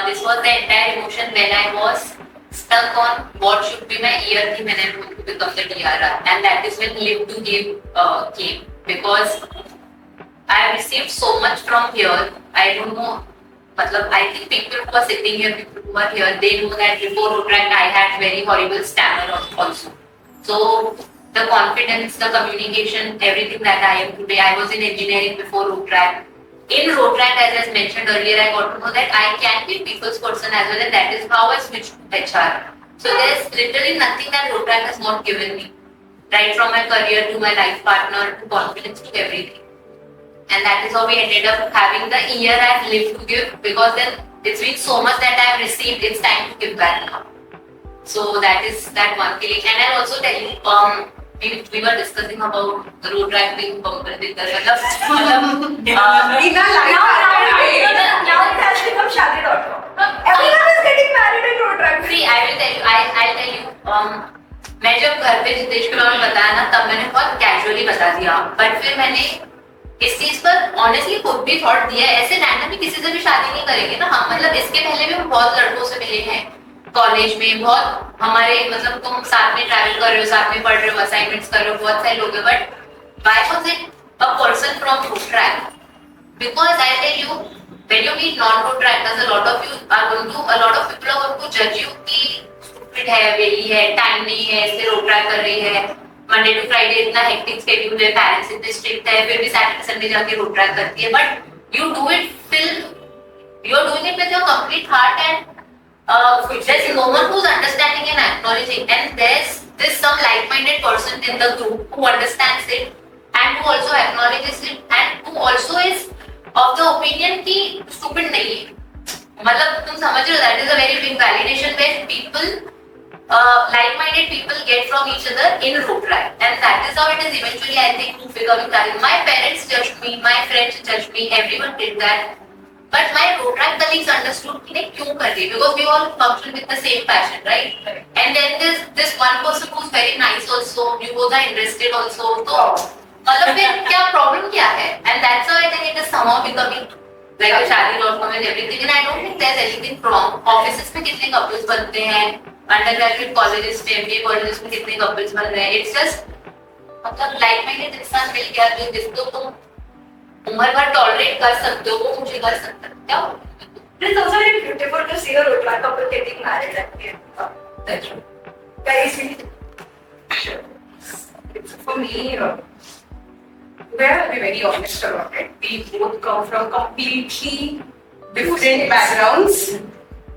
This was the entire emotion when I was stuck on what should be my year theme when I'm going to become the DRR, and that is when Live to Give came, because I have received so much from here. I don't know. I think people who are sitting here, people who are here, they know that before road track I had very horrible stammer also. So the confidence, the communication, everything that I am today, I was in engineering before road track. In road track, as I mentioned earlier, I got to know that I can be people's person as well, and that is how I switched to HR. So there's literally nothing that road track has not given me, right from my career to my life partner to confidence to everything. And that is how we ended up having the year I've lived to give, because then it's been so much that I've received, it's time to give back now. So that is that one feeling. And I'll also tell you, we were discussing about the road track being Bumble with the Now it has become Shadi.com. Everyone is getting married in road track. See, I'll tell you, मैं जब घर पे जितेश के बारे में बताया ना, तब मैंने बहुत कैजुअली बता दिया, बट फिर मैंने इस चीज पर ऑनेस्टली खुद भी थॉट दिया. ऐसे रैंडमली किसी से भी शादी नहीं करेंगे ना हम. इसके पहले भी हम बहुत लड़कों से मिले हैं कॉलेज में, बहुत हमारे तुम साथ में ट्रैवल कर रहे हो, साथ में पढ़ रहे हो, असाइनमेंट्स कर रहे हो, बहुत सारे लोग हैं, but why was it a person from road track? Because I tell you, when you meet non-road trackers, a lot of people are going to judge you कि stupid है, वेली है, टाइम नहीं है, इसलिए road track कर रही है, Monday to Friday इतना हेक्टिक शेड्यूल है, पेरेंट्स इतने स्ट्रिक्ट है, फिर भी सैटरडे संडे जाके रोड ट्रैक करती है, but you do it You're doing it with your complete heart, and there's no one who's understanding and acknowledging. And there's some like-minded person in the group who understands it and who also acknowledges it and who also is of the opinion कि stupid नहीं है. मतलब तुम समझ रहे हो, that is a very big validation where people, like-minded people get from each other in road track, and that is how it is eventually, I think, becoming valid. My parents judged me, my friends judged me, everyone did that. But my road track colleagues understood कि नहीं क्यों कर रही, because we all function with the same passion, right? And then there's this one person who's very nice also, you both are interested also. तो मतलब फिर क्या problem क्या है? And that's how I think it is somehow becoming like a शादी.com and everything. And I don't think there's anything wrong. Offices में कितने couples बनते हैं, undergraduate colleges में, MBA colleges में कितने couples बन रहे हैं. It's just मतलब like-minded इंसान मिल गया जो जिसको तुम उम्र भर टॉलरेट कर सकते हो, वो मुझे कर सकता है. क्या हो? It is also very beautiful to see a road track couple getting married at the end. That's true. Very sweet. For me, we have to be very honest about it. We both come from completely different backgrounds.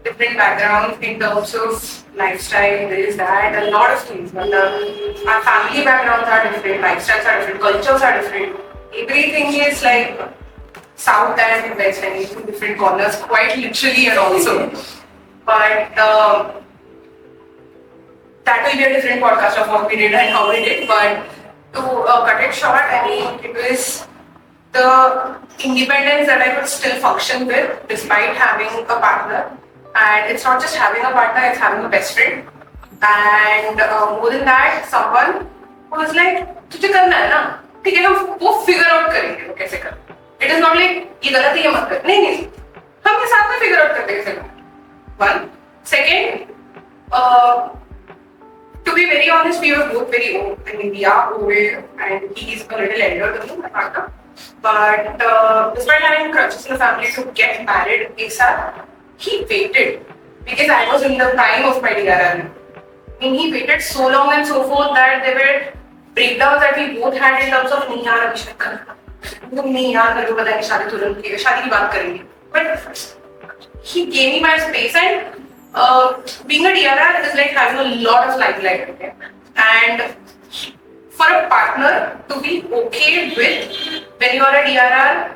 Different backgrounds in terms of lifestyle, this, that, a lot of things. But our family backgrounds are different, lifestyles are different, cultures are different. Everything is like south and west and into different corners, quite literally and also. But that will be a different podcast of what we did and how we did. But to cut it short, I mean, it was the independence that I could still function with despite having a partner. And it's not just having a partner, it's having a best friend. And more than that, someone who was like, तुझे करना है ना, ठीक है, हम वो figure out करेंगे वो कैसे करना. It is not like ये गलत है ये मत कर. नहीं, हम ये साथ में figure out करते हैं कैसे करना. One. Second, to be very honest, we were both very old. I mean, we are old and he is a little elder than me, my partner. But despite having crutches in the family to get married ASAP, he waited because I was in the prime of my DRR. I mean, he waited so long and so forth that there were breakdowns that we both had in terms of नहीं यार अभी शादी करना, तुम नहीं यार मेरे को पता है कि शादी तुरंत की शादी की बात करेंगे. But he gave me my space, and being a DRR is like having a lot of limelight, okay? And for a partner to be okay with when you are a DRR,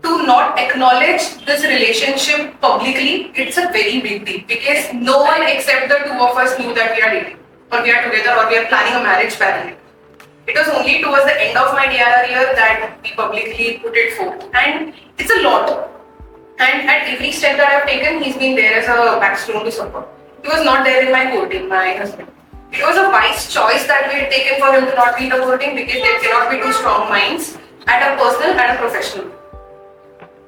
to not acknowledge this relationship publicly, it's a very big deal because no one except the two of us knew that we are dating or we are together or we are planning a marriage parallel. It was only towards the end of my DRR year that we publicly put it forth, and it's a lot. And at every step that I've taken, he's been there as a backstone to support. He was not there in my courting, my husband. It was a wise choice that we had taken for him to not be in the courting because there cannot be two strong minds at a personal and a professional.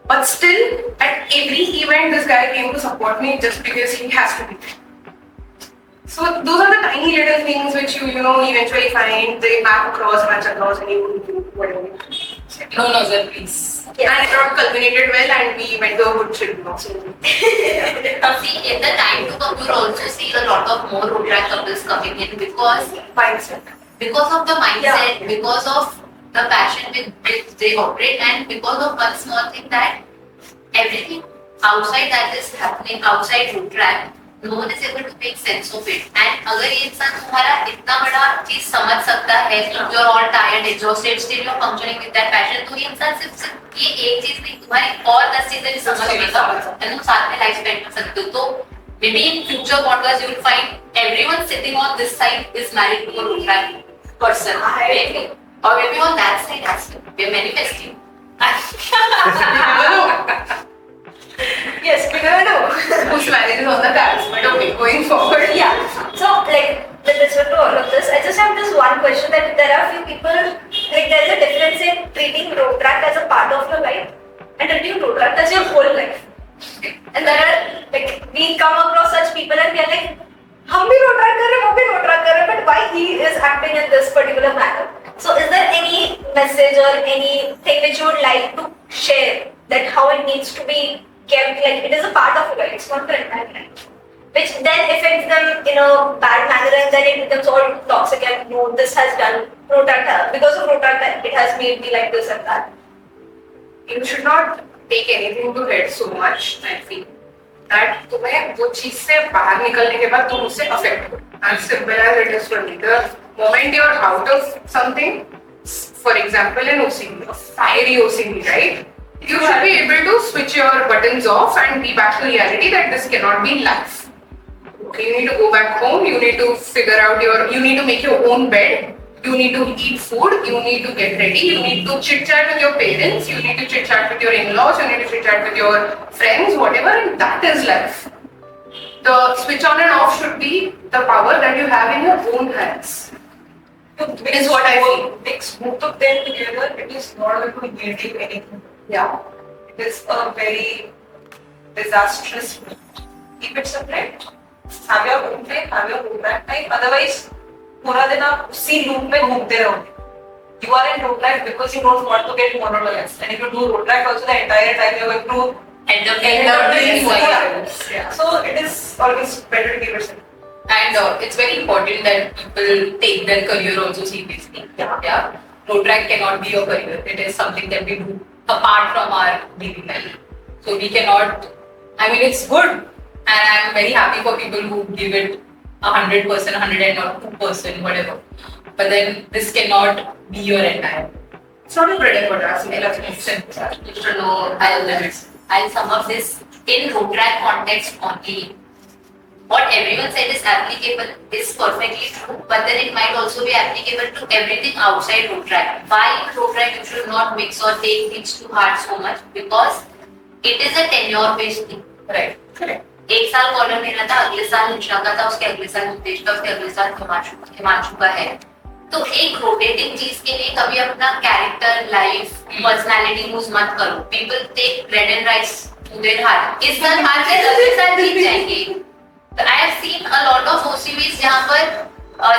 But still, at every event, this guy came to support me just because he has to be there. So those are the tiny little things which you eventually find, they map across, match across, and you do whatever. No, sir, please. Yes. And it all culminated well, and we went to a good trip. So See, in the time to come, you'll also see a lot of more road track couples coming in because mindset. of the mindset, Yeah. because of the passion with which they operate, and because of one small thing that everything outside that is happening outside road track, no one is able to make sense of it. And अगर ये इंसान तुम्हारा इतना बड़ा चीज समझ सकता है, you're all tired, exhausted, still you're functioning with that passion, तो ये इंसान सिर्फ ये एक चीज नहीं, तुम्हारी और 10 चीजें भी समझ लेगा, and तुम साथ में लाइफ स्पेंड कर सकते हो. तो maybe in future podcasts you will find everyone sitting on this side is married to a road track person, maybe. Or maybe on that side as well. We're manifesting. Yes, we never know. Whose marriage is on the cards, but okay, going forward. Yeah. So, like, with respect to all of this, I just have this one question that there are few people, like, there's a difference in treating road track as a part of your life and treating road track as your whole life. And there are, like, we come across such people and we are like, हम भी road track कर रहे हैं, वो भी road track कर रहे हैं, but why he is acting in this particular manner? So, is there any message or anything which you would like to share that how it needs to be kept, like it is a part of your life, it's not the entire life, which then affects them in a bad manner and then it becomes all toxic and no, this has done road track, because of road track that it has made me like this and that. You should not take anything to head so much. I feel that तुम्हें वो चीज से बाहर निकलने के बाद तुम उससे affect हो. As simple as it is for me. The moment you're out of something, for example, an OCD, a fiery OCD, right? You should be able to switch your buttons off and be back to reality that this cannot be life. Okay, you need to go back home. You need to figure out you need to make your own bed. You need to eat food, you need to get ready, you need to chit chat with your parents, you need to chit chat with your in-laws, you need to chit chat with your friends, whatever, and that is life. The switch on and off should be the power that you have in your own hands. Is what I feel. Mix both of them together, it is not going to yield you anything. Yeah. It is a very disastrous. Keep it separate. Have your own time, have your own back time. Otherwise, पूरा दिन आप उसी loop में घूमते रहोगे. You are in road life because you don't want to get monotonous. And if you do road life also, the entire time you are going to End up doing doing Yeah. So it is always better to keep it simple. And it's very important that people take their career also seriously. Yeah. Road track cannot be your career. It is something that we do apart from our daily life. So we cannot. I mean, it's good, and I'm very happy for people who give it 100%, 100 or 2%, whatever. But then this cannot be your entire. It's not a bread and butter, as simple. You should know I'll limits. I'll sum up this in road track context only. What everyone said is applicable is perfectly true, but then it might also be applicable to everything outside road track. Why in road track you should not mix or take things too hard so much? Because it is a tenure based thing. Right. Correct. एक साल collar में रहता, अगले साल निशा का था, उसके अगले साल मुकेश का, उसके अगले साल हिमांशु का है. तो एक रोटेटिंग चीज के लिए कभी अपना कैरेक्टर, लाइफ, पर्सनालिटी लूज मत करो. People take bread and rice to their heart. इस साल हार के अगले साल जीत जाएंगे. तो I have seen a lot of OCVs जहां पर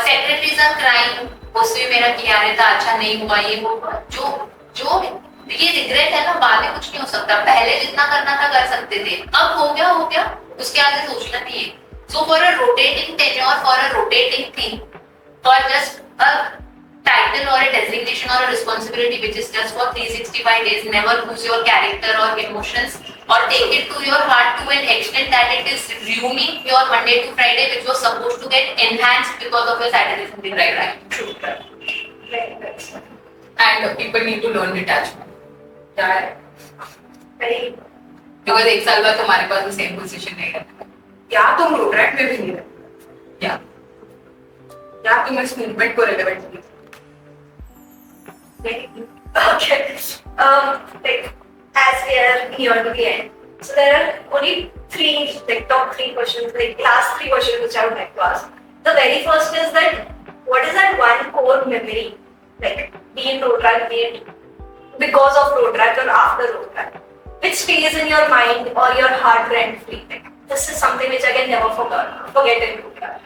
सेक्रेटरीज आर क्राइंग, ओसीवी मेरा किया रहता, अच्छा नहीं हुआ, ये वो जो ये रिग्रेट है ना, बाद में कुछ नहीं हो सकता. पहले जितना करना था कर सकते थे, अब हो गया, उसके आगे सोचना नहीं है. So for a rotating tenure, for a rotating thing, for just a title or a designation or a responsibility which is just for 365 days, never lose your character or emotions or take it to your heart to an extent that it is ruining your Monday to Friday which was supposed to get enhanced because of your Saturday Sunday. Right. True. And people need to learn detachment. Yeah. Very. Because एक साल बाद तुम्हारे पास भी same position नहीं रहता. या तुम road track में भी नहीं रहते, Yeah. या तुम इस मूवमेंट को रिलेवेंट नहीं. Okay. Like, as we are here to the end, so there are only top three questions, like last three questions which I would like to ask. The very first is that, what is that one core memory, like be it road track, be it because of road track or after road track, which stays in your mind or your heart rent free? Like, this is something which I can never forget in road track.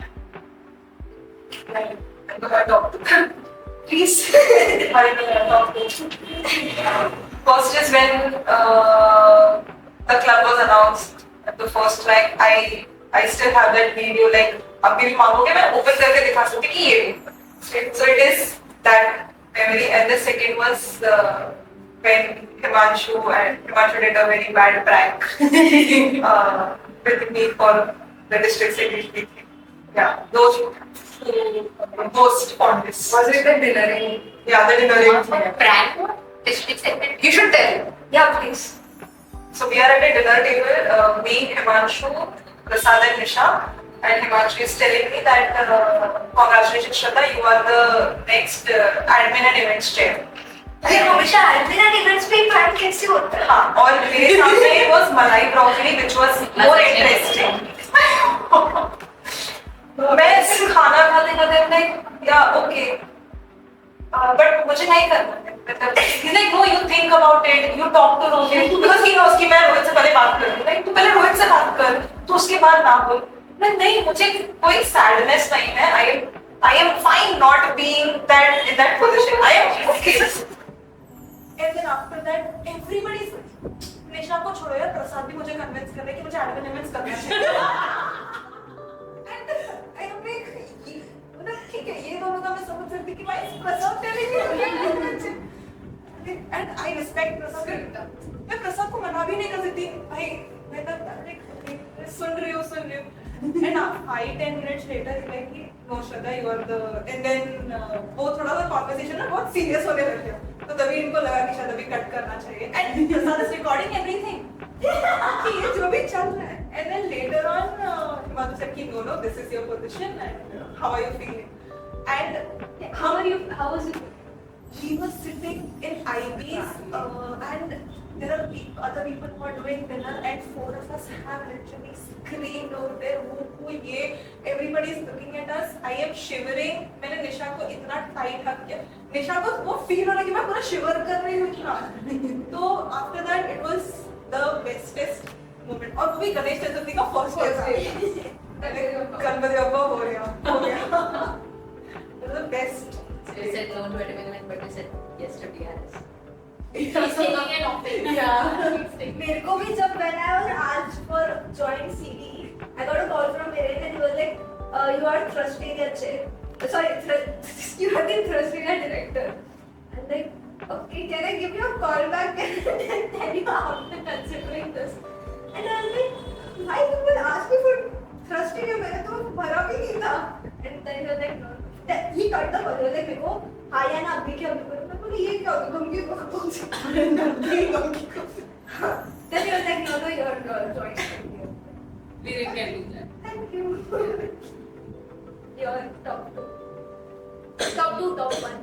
Please. First is when the club was announced at the first track. I still have that video. Like, अभी भी मांगोगे मैं open करके दिखा सकती कि ये भी. So it is that memory. And the second was when Himanshu did a very bad prank with me for the district secretary. Yeah, those most fondest. Was it the dinnering? Yeah, the dinner. Prank district secretary. You should tell. Yeah, please. So we are at a dinner table, me, Himanshu, Prasad and Nisha, and Himanshu is telling me that congratulations Shraddha, you are the next admin and events chair. अरे हमेशा admin and events पे prank कैसे होता है? हाँ, और मेरे सामने was malai broccoli which was more interesting. मैं ऐसे खाना खाते like yeah okay, but मुझे नहीं करना है. He's like, no, you think about it, you talk to Rohit, because he knows कि मैं रोहित से पहले बात करूँ. Like, तू पहले रोहित से बात कर, तो उसके बाद ना बोल. नहीं, मुझे कोई sadness नहीं है. I am fine not being in that position. I am okay. And then after that, everybody says, निशा को छोड़ो यार, प्रसाद भी मुझे convince कर रहे कि मुझे admin events करना चाहिए. And I am like, मतलब ठीक है, ये दोनों का मैं समझ सकती कि भाई प्रसाद telling me and I respect Prasad. मैं प्रसाद को मना भी नहीं कर सकती भाई मैं तो सुन रही हूँ and 5-10 minutes later he's like कि no Shraddha you are the and then वो थोड़ा सा conversation ना बहुत serious होने लग गया तो तभी इनको लगा कि शायद अभी कट करना चाहिए and Prasad is recording everything कि ये जो भी चल रहा है and then later on Himadri said कि no this is your position and how are you feeling and How was it? he was sitting in IBs and there are other people who are doing dinner and four of us have literally screamed over there who ये everybody is looking at us I am shivering मैंने निशा को इतना tight hug किया निशा को वो feel हो रहा कि मैं पूरा shiver कर रही हूँ इतना तो after that it was the bestest moment और वो भी गणेश चतुर्थी का first day गणपति बप्पा हो गया it was the best So you said no to advertisement, but you said yes to DRS. He's taking an offense. Yeah. मेरे को भी जब when I was asked for join CD, I got a call from Viren and he was like, you are thrust area you are the thrust area director. I'm like, okay, can I give you a call back and tell you after considering this? And I was like, why people ask me for thrust area? मैंने तो भरा भी नहीं था. And then he was like, no. He cut the call. He was like, मेरे को हाँ या ना अभी क्या अभी करो मैं बोली ये क्या होगा गमकी को कौन सी गमकी को then he was like no you're joining We didn't get do that. thank you you're top 1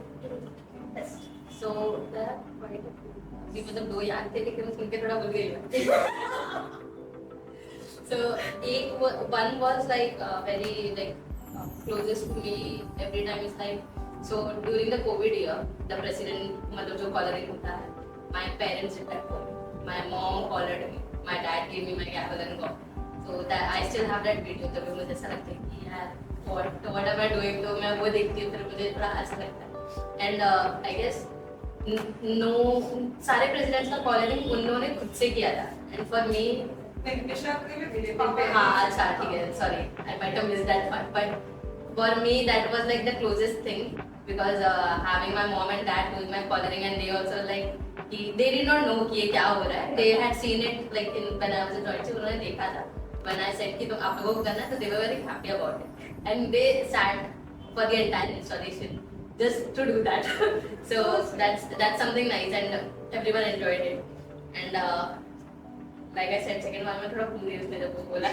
best So there are quite a few. अभी मतलब दो याद थे लेकिन सुन के थोड़ा भूल गई मैं. So one was like very like closest to me every time is like so during the COVID year the president मतलब जो collaring होता है my parents did that for me. My mom collared me. My dad gave me my gavel and gauze. So that I still have that video. तभी मुझे ऐसा लगता है कि यार what am I doing तो मैं वो देखती हूँ फिर मुझे थोड़ा अच्छा लगता है. And I guess no सारे presidents का collaring उन्होंने खुद से किया था. And for me निशा के भी मेरे हाँ अच्छा ठीक है sorry I might have missed that part but for me that was like the closest thing because having my mom and dad doing my collaring and they also like they did not know कि ये क्या हो रहा है they had seen it like in when I was a joint उन्होंने देखा था when I said कि तुम आप लोगों को करना तो they were very happy about it and they sat for the entire installation just to do that so that's something nice and everyone enjoyed it and like I said, second one में थोड़ा भूल गई उसने जब वो बोला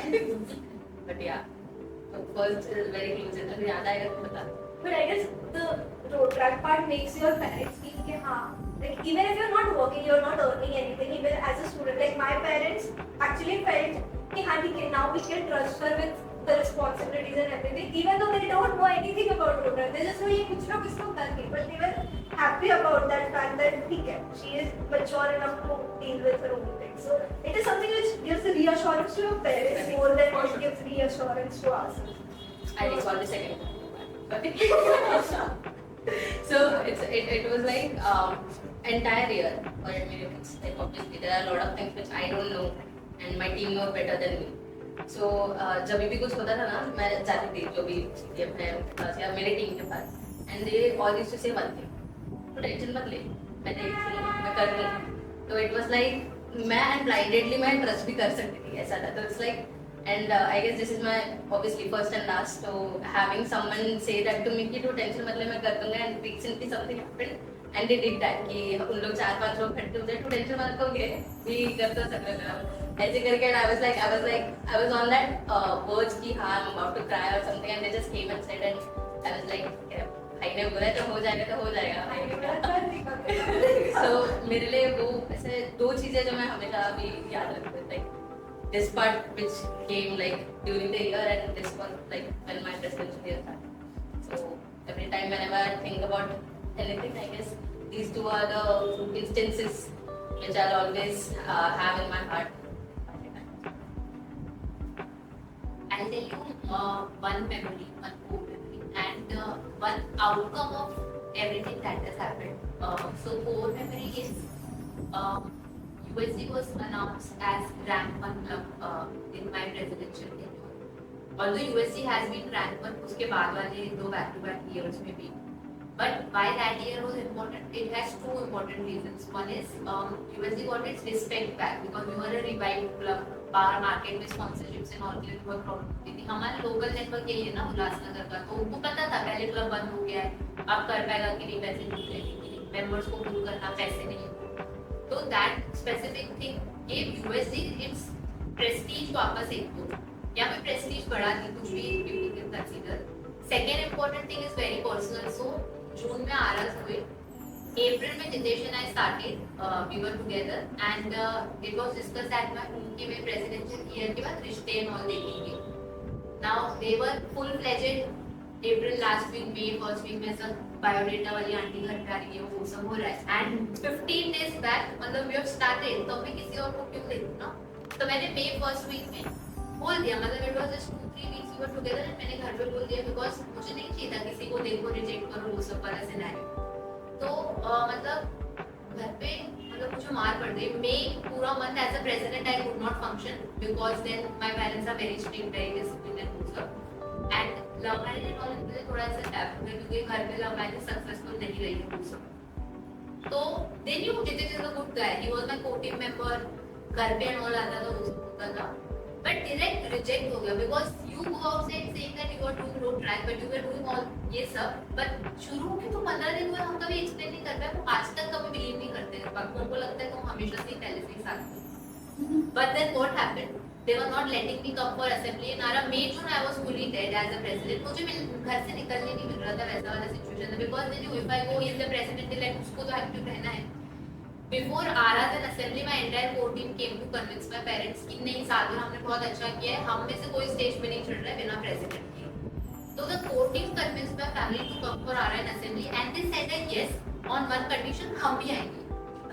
but yeah so first is very close तो याद आएगा तो बता. but I guess the road track part makes your parents feel कि हाँ like even if you're not working you're not earning anything even as a student like my parents actually felt कि हाँ ठीक है now we can trust her with the responsibilities and everything even though they don't know anything about road track they just know ये कुछ ना कुछ तो करके but they were happy about that fact that ठीक है she is mature enough to deal with her own things so it is something which gives reassurance to your parents more than it gives reassurance to us. I recall the second one. So it was like entire year for admirals. Like obviously there are a lot of things which I don't know and my team know better than me. So जब भी कुछ होता था ना मैं जाती थी जो भी CTM है या मेरे टीम के पास and they all used to say one thing तो टेंशन मत ले मैं देखती हूँ मैं कर दूँ तो it was like मैं and blindedly मैं trust भी कर सकती थी ऐसा था तो it's like and I guess this is my obviously first and last so having someone say that to me कि तू टेंशन मत ले मैं कर दूँगा and recently something happened and they did that कि उन लोग 4-5 लोग खड़े होते तू टेंशन मत लो भी कर तो सकते हो ऐसे करके I was on that verge कि हाँ I'm about to cry or something and they just came and said and I was like भाई ने बोला तो हो जाएगा so मेरे लिए वो ऐसे दो चीजें जो मैं हमेशा अभी याद रखती हूँ like this part which came like during the year and this one like when my presidential year started so every time whenever I think about anything I guess these two are the instances which I'll always have in my heart. I'll tell you one memory, one core memory, and one outcome of everything that has happened. So core memory is USC was announced as rank 1 club in my presidential tenure. Although USC has been rank 1 उसके बाद वाले दो back-to-back years में भी, But why that year was important? It has two important reasons. One is USD got its respect back because we were a revived club. बाहर market में sponsorships and all के लिए बहुत प्रॉब्लम होती थी. हमारे लोकल नेटवर्क यही है ना उल्लासनगर का, तो उनको पता था पहले क्लब बंद हो गया है, अब कर पाएगा कि नहीं, पैसे नहीं मिलेंगे, मेंबर्स को बुक करना पैसे नहीं है. तो that specific thing give USD it's Prestige वापस एक तो यहाँ पे प्रेस्टीज बढ़ा दी कुछ भी you can consider. Second important thing is very personal. So June में आरएस हुए, April में Jitesh and I started, we were together and it was discussed at my home कि मैं presidential year के बाद रिश्ते and all देखेंगे. Now they were full fledged April last week, May first week में सब बायोडेटा वाली आंटी घर पे आ रही है, वो सब हो रहा है. And 15 days back मतलब we have started, तो मैं किसी और को क्यों देखूँ ना, तो मैंने May first week में बोल दिया, मतलब it was just 2-3 weeks we were together and मैंने घर पे बोल दिया because मुझे नहीं चाहिए था किसी को देखो रिजेक्ट करो वो सब वाला सिनेरियो. तो मतलब घर पे मतलब मुझे मार पड़ गई. मैं पूरा month as a president I could not function because then my parents are very strict, very discipline and वो सब. And love marriage and all इनके लिए थोड़ा सा टैप हो गया क्योंकि घर पे लव मैरिज सक्सेसफुल नहीं रही है वो सब. तो then you Jitesh is a good guy, he was my co team member, घर पे एंड ऑल आता था, वो सब होता था. बट डायरेक्ट रिजेक्ट हो गया because you go outside saying that you are doing road track but you were doing all ये सब. बट शुरू में तो 15 दिन हुए हम कभी एक्सप्लेन नहीं कर पाए, वो आज तक कभी बिलीव नहीं करते हैं. बाकी उनको लगता है कि हम हमेशा से पहले से ही साथ थे. But then what happened, they were not letting me come for assembly in Ara. May June I was fully dead as a president. मुझे घर से निकलने नहीं मिल रहा था, वैसा वाला सिचुएशन था because they knew if I go in the president elect उसको तो एक्टिव रहना है. Before Ara's and assembly my entire core team came to convince my parents कि नहीं साल में हमने बहुत अच्छा किया है, हम में से कोई स्टेज पे नहीं चढ़ रहा है बिना प्रेसिडेंट के. So the core team convinced my family to come for Ara and assembly and they said that yes on one condition, हम भी आएंगे.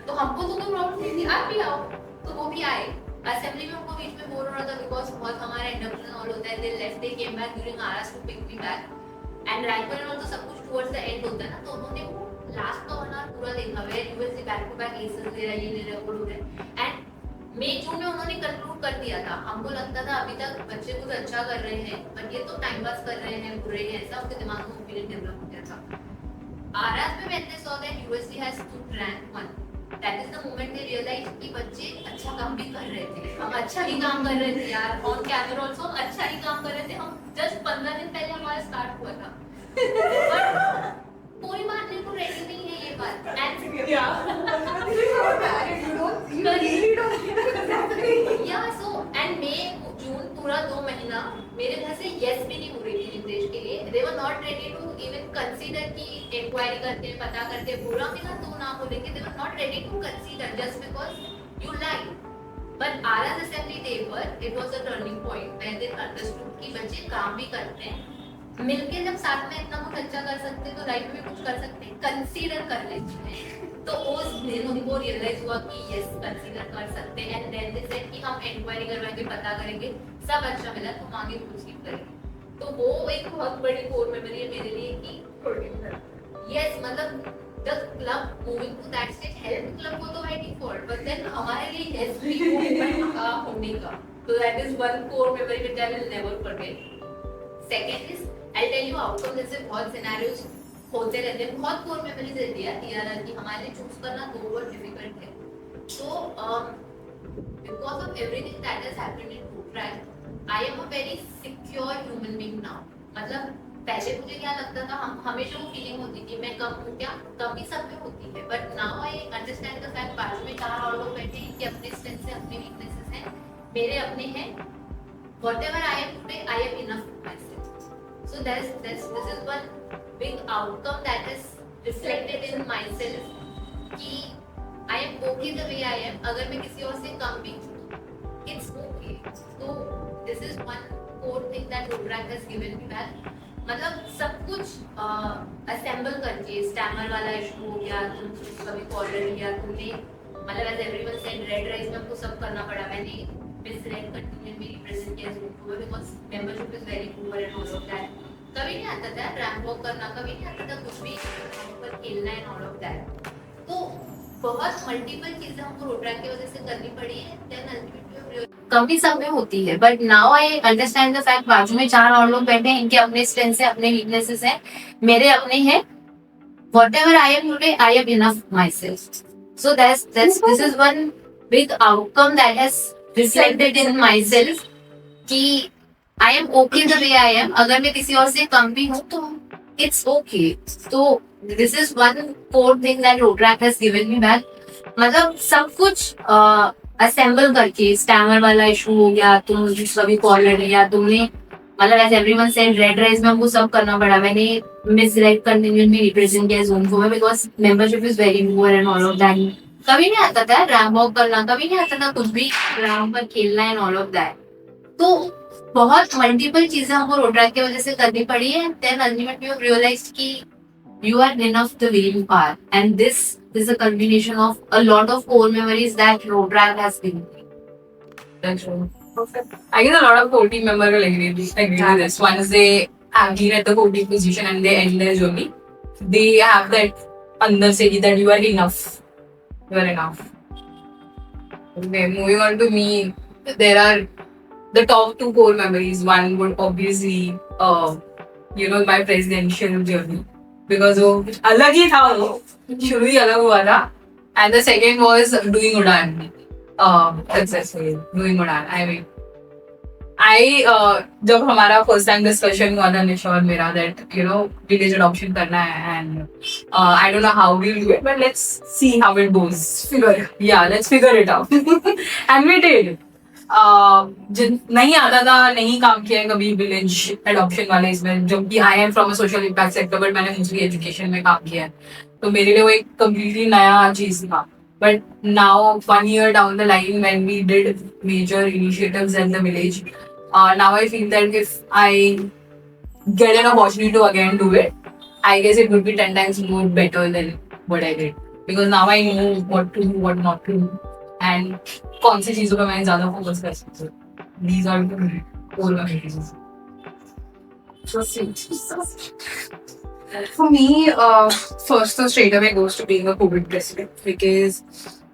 तो हमको तो कोई प्रॉब्लम नहीं थी, आप भी आओ. तो वो भी आए. असेंबली में उनको बीच में बोल रहा था बिकॉज बहुत हमारा इंडक्शन ऑल होता है. They left, they came back during RS to pick me back and rank and all तो सब कुछ टुवर्ड्स द एंड होता है ना. तो उन्होंने वो लास्ट का 1 आवर पूरा देखा वे यूएससी बैक टू बैक एसेस ले रहा है, ये ले रहा है, वो ले रहा है. एंड मई जून में उन्होंने कंक्लूड कर दिया था. हमको लगता था अभी तक बच्चे कुछ अच्छा कर रहे हैं बट ये तो टाइम पास कर रहे हैं, बुरे हैं, ऐसा उसके दिमाग में ओपिनियन डेवलप हो गया था. आरएस में when they saw that USC has stood rank 1, that is the moment they realized कि बच्चे अच्छा काम भी कर रहे थे. हम अच्छा ही काम कर रहे थे यार, ऑन कैमरा ऑल्सो अच्छा ही काम कर रहे थे. हम जस्ट 15 दिन पहले हमारा स्टार्ट हुआ था बट कोई मानने को रेडी नहीं है ये बात. एंड या सो एंड मई जून पूरा 2 महीना मेरे घर से यस भी नहीं हो रही थी नितेश के लिए. They were not ready to even consider कि इंक्वायरी करते हैं, पता करते हैं, बुरा मिला तो ना बोलेंगे. They were not ready to consider just because you like. But RS assembly day पर it was a turning point when they understood कि बच्चे काम भी करते हैं, मिलके जब साथ में इतना कुछ अच्छा कर सकते हैं तो लाइफ में कुछ कर सकते हैं, कंसीडर कर लेते हैं. तो उस दिन उनको रियलाइज हुआ कि यस कंसीडर कर सकते हैं. एंड देन दे सेड कि हम इंक्वायरी करवाएंगे, पता करेंगे, सब अच्छा मिला तो आगे प्रोसीड करेंगे. तो वो एक बहुत बड़ी कोर मेमोरी है मेरे लिए कि यस मतलब the club moving to that stage help club को तो बाय डिफॉल्ट बट देन हमारे लिए यस भी होने का. तो that is one core memory which I will never forget. Second is I tell you outcome जैसे बहुत सिनेरियोस होते रहते हैं, बहुत कोर मेमोरीज रहती है यार कि हमारे लिए चूज करना तो बहुत डिफिकल्ट है. So because of everything that has happened in food track I am a very secure human being now. मतलब पहले मुझे क्या लगता था, हम हमेशा वो फीलिंग होती थी मैं कम हूँ क्या, कमी सब में होती है. But now I understand the fact बाजू में 4 और लोग बैठे हैं कि अपने स्ट्रेंथ से अपने वीकनेसेस हैं, मेरे अपने हैं. whatever I am today, I am enough for myself. So this is one big outcome that is reflected in myself कि I am okay the way I am. अगर मैं किसी और से कम भी हूँ, it's okay. So this is one core thing that Rotaract has given me back. मतलब सब कुछ assemble करके स्टैमर वाला इशू हो गया, तुम कभी कॉलर लिया तुमने, मतलब as everyone said red rice में हमको सब करना पड़ा. मैंने मिस रेड कंटिन्यूअसली रिप्रेजेंट किया group because membership is very poor and all of that. कभी नहीं आता था रैंप वॉक करना, कभी नहीं आता था कुछ भी पर खेलना एंड ऑल ऑफ दैट. तो बहुत मल्टीपल चीजें हमको रोटरैक्ट की वजह से करनी पड़ी है. देन अल्टीमेटली कमी सब में होती है but now I understand the fact बाजू में 4 और लोग बैठे हैं, इनके अपने स्ट्रेंथ्स हैं, अपने वीकनेसेस हैं, मेरे अपने हैं. whatever I am today, I am enough myself. So this is one big outcome that has reflected in myself कि I am okay the way I am. अगर मैं किसी और से कम भी हूँ तो it's okay. So this is one core thing that Rotaract has given me back. मतलब सब कुछ असेंबल करके स्टैमर वाला इशू हो गया, तुम सभी कॉल कर लिया तुमने, मतलब as everyone said red rice में हमको सब करना पड़ा. मैंने मिस रेड कंटिन्यूअसली रिप्रेजेंट किया जोन को because membership is very poor and all of that. कभी नहीं आता था रैम वॉक करना, कभी नहीं आता था कुछ भी रैम पर खेलना एंड ऑल ऑफ दैट. तो बहुत मल्टीपल चीजें हमको रोटरैक्ट की वजह से करनी पड़ी है. देन अल्टीमेटली वी रियलाइज्ड कि you are enough the way you are, and this is a culmination of a lot of core memories that Rotaract has given me. That's true. I guess a lot of core team members will agree with this. Once they have been at the core team position and they end their journey, they have that under say that you are enough. You are enough. Okay, moving on to me, there are the top two core memories. One would obviously, my presidential journey. Because वो अलग ही था, वो शुरू ही अलग हुआ था. And the second was doing Udaan. Successfully doing Udaan. I mean, जब हमारा फर्स्ट टाइम डिस्कशन हुआ था निशा और मेरा that village adoption करना है and I don't know how we'll do it but let's see how it goes. Let's figure it out. And we did. नहीं आता था, नहीं काम किया है कभी विलेज एडॉप्शन वाले इसमें, जबकि I am from a social impact sector but मैंने मोस्टली एजुकेशन में काम किया है, तो मेरे लिए वो एक कम्प्लीटली नया चीज था. But now 1 year down the line when we did major initiatives at the village, now I feel that if I get an opportunity to again do it, I guess it would be 10 times more better than what I did, because now I know what to do, what not to do, and कौन सी चीजों पे मैं ज्यादा focus कर सकती हूँ. These are the core memories. For me, first so straight away goes to being a COVID president because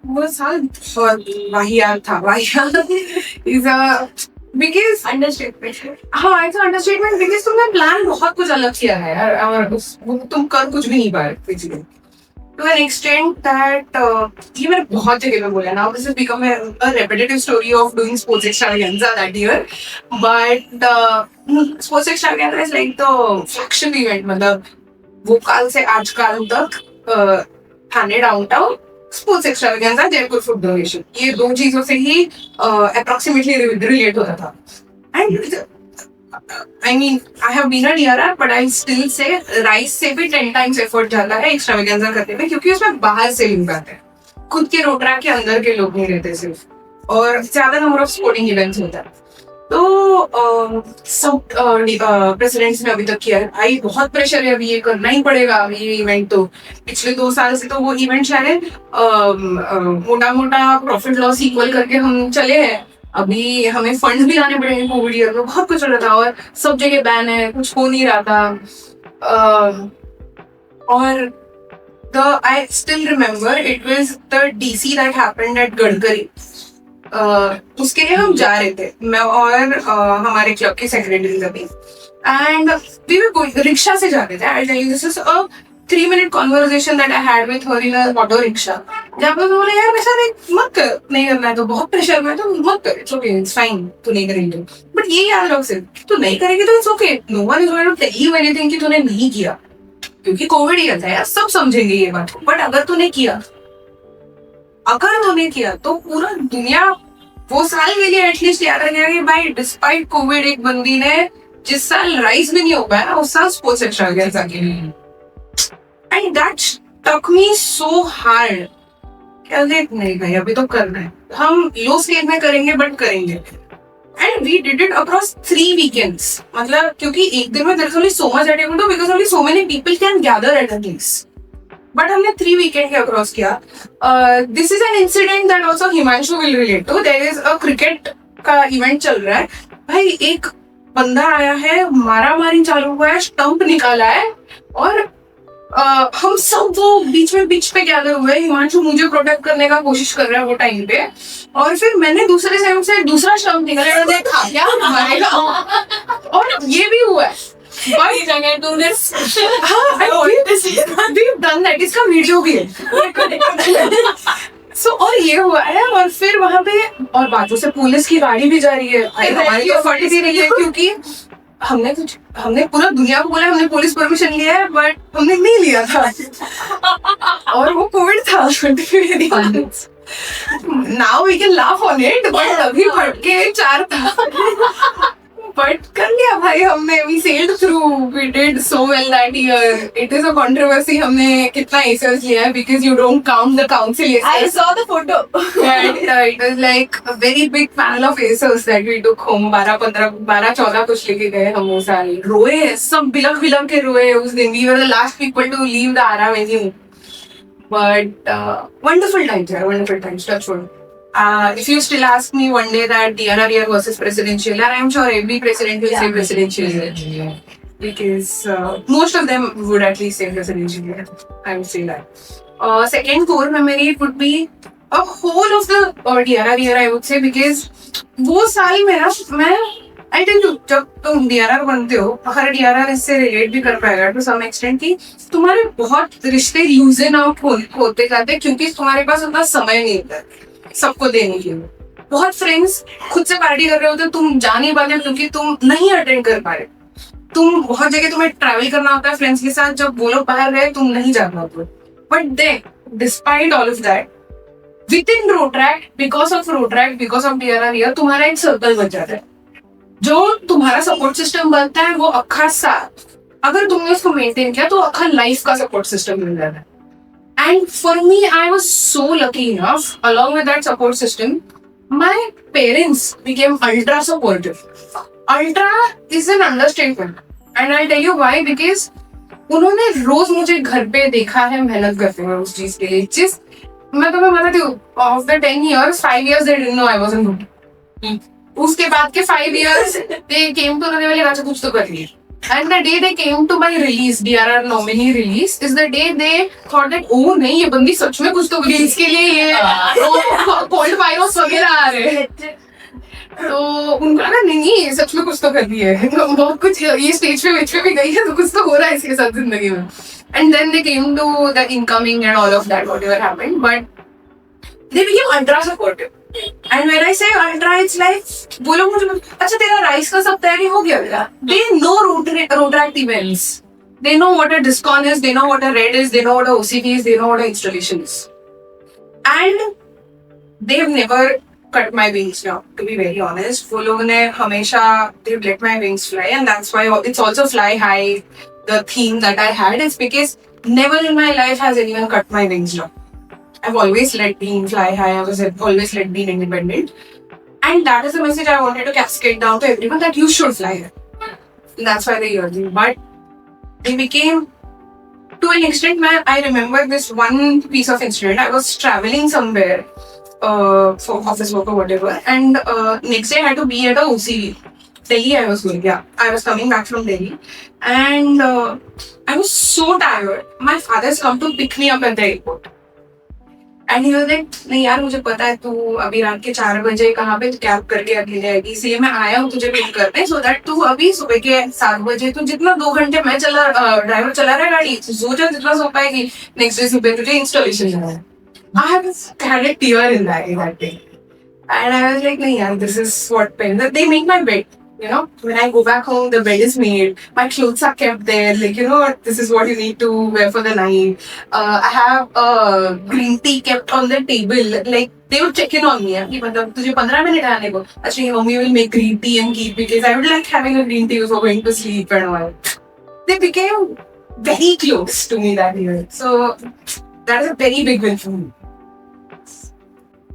वो साल बहुत वाहियात था. is a because Understatement. हाँ, it's an understatement because तुमने प्लान बहुत कुछ अलग किया है यार, और तुम कर कुछ भी नहीं पाए basically. To an extent that ये मैंने बहुत जगह पे बोला. Now this has become a repetitive story of doing sports extravaganza that year, but sports extravaganza is like the flagship event. मतलब वो काल से आज काल तक Thane downtown sports extravaganza Jaipur food donation, ये दो चीजों से ही अप्रोक्सीमेटली रिलेट होता था. And I mean, I have been a DRR, but I still say rice से भी 10 times effort जाता है एक्स्ट्रावेगेंजा करने में, क्योंकि उसमें बाहर से लोग आते हैं, खुद के रोटरैक्ट के अंदर के लोग नहीं रहते सिर्फ, और ज्यादा नंबर ऑफ स्पोर्टिंग इवेंट्स होता है. तो सब प्रेसिडेंट्स ने अभी तक किया है. भाई बहुत प्रेशर है, अभी ये करना ही पड़ेगा. अभी ये इवेंट तो पिछले 2 साल से तो वो इवेंट शायद मोटा मोटा प्रॉफिट लॉस इक्वल करके हम चले हैं. अभी हमें फंड्स भी लाने पड़ेंगे कोविड ईयर में, बहुत कुछ हो रहा था और सब जगह बैन है, कुछ हो नहीं रहा था. और I still remember it was the DC that happened at Gadkari. उसके लिए हम जा रहे थे, मैं और हमारे क्लब के सेक्रेटरी अभी, and we were going, rickshaw से जा रहे थे. I tell you this is a 3-minute conversation that I had with her in a auto rickshaw. जब मैं बोले यार मेरे साथ एक मत कर, नहीं करना है तो बहुत प्रेशर में तो मत कर, इट्स ओके, इट्स फाइन, तू नहीं करेगी. बट ये याद रख से तू नहीं करेगी तो it's okay, no one is going to tell you anything कि तूने नहीं किया, क्योंकि कोविड ही था यार, सब समझेंगे ये बात. बट अगर तूने किया तो पूरा दुनिया वो साल के लिए एटलीस्ट याद रखेगा कि भाई डिस्पाइट कोविड एक बंदी ने जिस साल राइस भी नहीं हो पाया उस साल स्पोर्ट्स एक्स्ट्रावेगेंजा के लिए. And that stuck me so hard. क्या देख नहीं भाई, अभी तो करना है, हम लो स्केल में करेंगे बट करेंगे. And we did it across 3 weekends. मतलब क्योंकि एक दिन में there is only so much that you can do because only so many people can gather at a place. But हमने 3 weekend के across किया. This is an incident that also Himanshu will relate to. There is a cricket का event चल रहा है. भाई एक बंदा आया है, मारा मारी चालू हुआ है, स्टंप निकाला है और हम सब वो बीच पे गैदर हुए. हिमांशु मुझे प्रोटेक्ट करने का कोशिश कर रहा है वो टाइम पे, और फिर मैंने दूसरे साइड से दूसरा स्टंप निकाला, देखा क्या मारेगा, और ये भी हुआ है. बड़ी जगह तूने we've done that. इसका वीडियो भी है. So, और ये हुआ है और फिर वहाँ पे और बाजू से पुलिस की गाड़ी भी जा रही है. हमारी तो फट भी रही है क्योंकि हमने पूरा दुनिया को बोला हमने पुलिस परमिशन लिया है बट हमने नहीं लिया था. और वो कोविड था. Now we can laugh on it, but अभी फट के 4 था. But कर लिया भाई हमने. We sailed through. We did so well that year. It is a controversy. हमने कितना ACERs लिया है because you don't count the council ACERs. I saw the photo. And it was like a very big panel of ACERs that we took home. 12-14 कुछ लेके गए हम वो सारे. रोए सब बिलक के रोए उस दिन. We were the last people to leave the Ara venue. But wonderful times, yeah, wonderful times. Touch wood. If you still ask me one day that DRR year versus presidential year, I'm sure every president will say presidential year. Because most of them would at least say presidential year. I would say that. Second core memory, it would be a whole of the DRR year, I would say, because वो साल में ना मैं I tell you, जब तुम DRR बनते हो, हर DRR इससे रिलेट भी कर पाएगा to some extent कि तुम्हारे बहुत रिश्ते loosen out होते जाते क्योंकि तुम्हारे पास उतना समय नहीं होता सबको देने के लिए. बहुत फ्रेंड्स खुद से पार्टी कर रहे होते तुम जा नहीं पाते क्योंकि तुम नहीं अटेंड कर पा रहे. तुम बहुत जगह तुम्हें ट्रैवल करना होता है फ्रेंड्स के साथ. जब वो लोग बाहर गए तुम नहीं जा पाते. But then despite all of that with in Rotaract because of DRR year तुम्हारा एक सर्कल बन जाता है. जो तुम्हारा सपोर्ट सिस्टम बनता है वो अक्खा साथ अगर तुमने उसको मेंटेन किया तो अक्खा लाइफ का सपोर्ट सिस्टम मिल जाता है. And for me, I was so lucky enough, along with that support system, my parents became ultra supportive. Ultra is an understatement. And I'll tell you why, because उन्होंने रोज मुझे घर पे देखा है मेहनत करते हुए उस चीज के लिए. जिस मैं तुम्हें बताती हूँ, of the 10 years, 5 years they didn't know I wasn't good. उसके बाद के 5 years, they came to उन्होंने बोले अच्छा कुछ तो कर लिया. And the day they came to my release, DRR nominee release, is the day they thought that oh नहीं ये बंदी सच में कुछ तो करी इसके लिए ये cold virus वगैरह आ रहे हैं. तो उनको लगा नहीं सच में कुछ तो कर दिया है. बहुत कुछ ये स्टेज पे भी गई है तो कुछ तो हो रहा है इसके साथ जिंदगी में. And then they came to the incoming and all of that whatever happened, but they became ultra supportive. And when I say ultra, it's like वो लोग मुझे अच्छा तेरा राइस का सब तैयारी हो गया बेटा. They know Rotaract events. They know what a discon is. They know what a red is. They know what a OCD is. They know what a installation is. And they've never cut my wings now. To be very honest, वो लोग ने हमेशा they've let my wings fly, and that's why it's also fly high. The theme that I had is because never in my life has anyone cut my wings now. I've always let being fly high. I was always let being independent. And that is the message I wanted to cascade down to everyone that you should fly high. And that's why they heard me. But they became, to an extent, man, I remember this one piece of incident. I was traveling somewhere for office work or whatever. And next day I had to be at a OCD. Delhi I was going, yeah. I was coming back from Delhi. And I was so tired. My father's come to pick me up at the airport. And he was like, नहीं यार मुझे पता है तू अभी रात के 4 बजे कहाँ पे कैब करके अकेले आएगी इसलिए मैं आया हूँ तुझे पिक करने सो दैट तू अभी सुबह के 7 बजे तू जितना 2 घंटे मैं ड्राइवर चला रहा है गाड़ी सो जा जितना सो पाएगी नेक्स्ट डे सुबह तुझे इंस्टॉलेशन जाना है. I had a tear in that day. And I was like, नहीं यार this is what parents, they make my bed. You know, when I go back home, the bed is made. My clothes are kept there. Like, you know what? This is what you need to wear for the night. I have green tea kept on the table. Like, they would check in on me. कि मतलब तुझे 15 minute आने को. Actually, mommy will make green tea and keep because I would like having a green tea before going to sleep and all. They became very close to me that year. So, that is a very big win for me.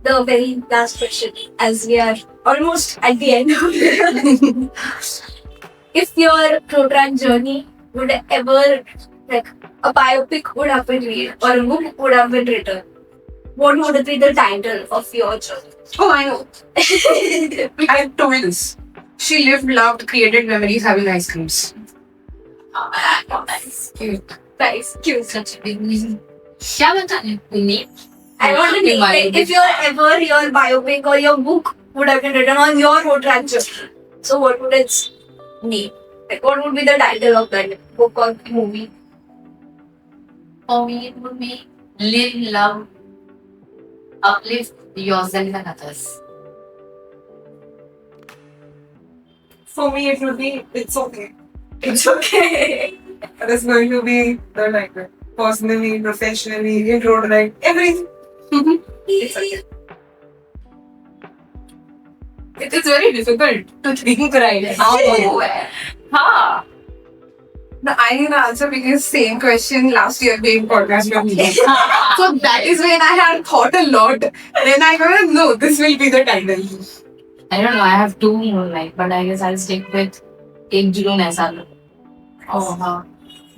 The very last question, as we are almost at the end. If your Rotaract journey would ever, like a biopic would have been made or a book would have been written, what would be the title of your journey? Oh, I know. I've told this. She lived, loved, created memories, having ice creams. Nice. Cute. Nice. Cute. Such a big reason. क्या बताने name? I want to know if your biopic or your book would have been written on your Rotaract journey. So what would its name? Like, what would be the title of that book or movie? For me, it would be live, love, uplift yourself and others. For me, it will be It's Okay. It's okay. That is going to be the title. Personally, professionally, in road ride, everything. It's okay. It is very difficult to think right now. हाँ. No, I need to answer because same question last year being podcast from me. So that is when I had thought a lot. Then I went, no, this will be the title. I don't know, I have two more like, but I guess I'll stick with एक जुनून ऐसा लो. Oh, हाँ.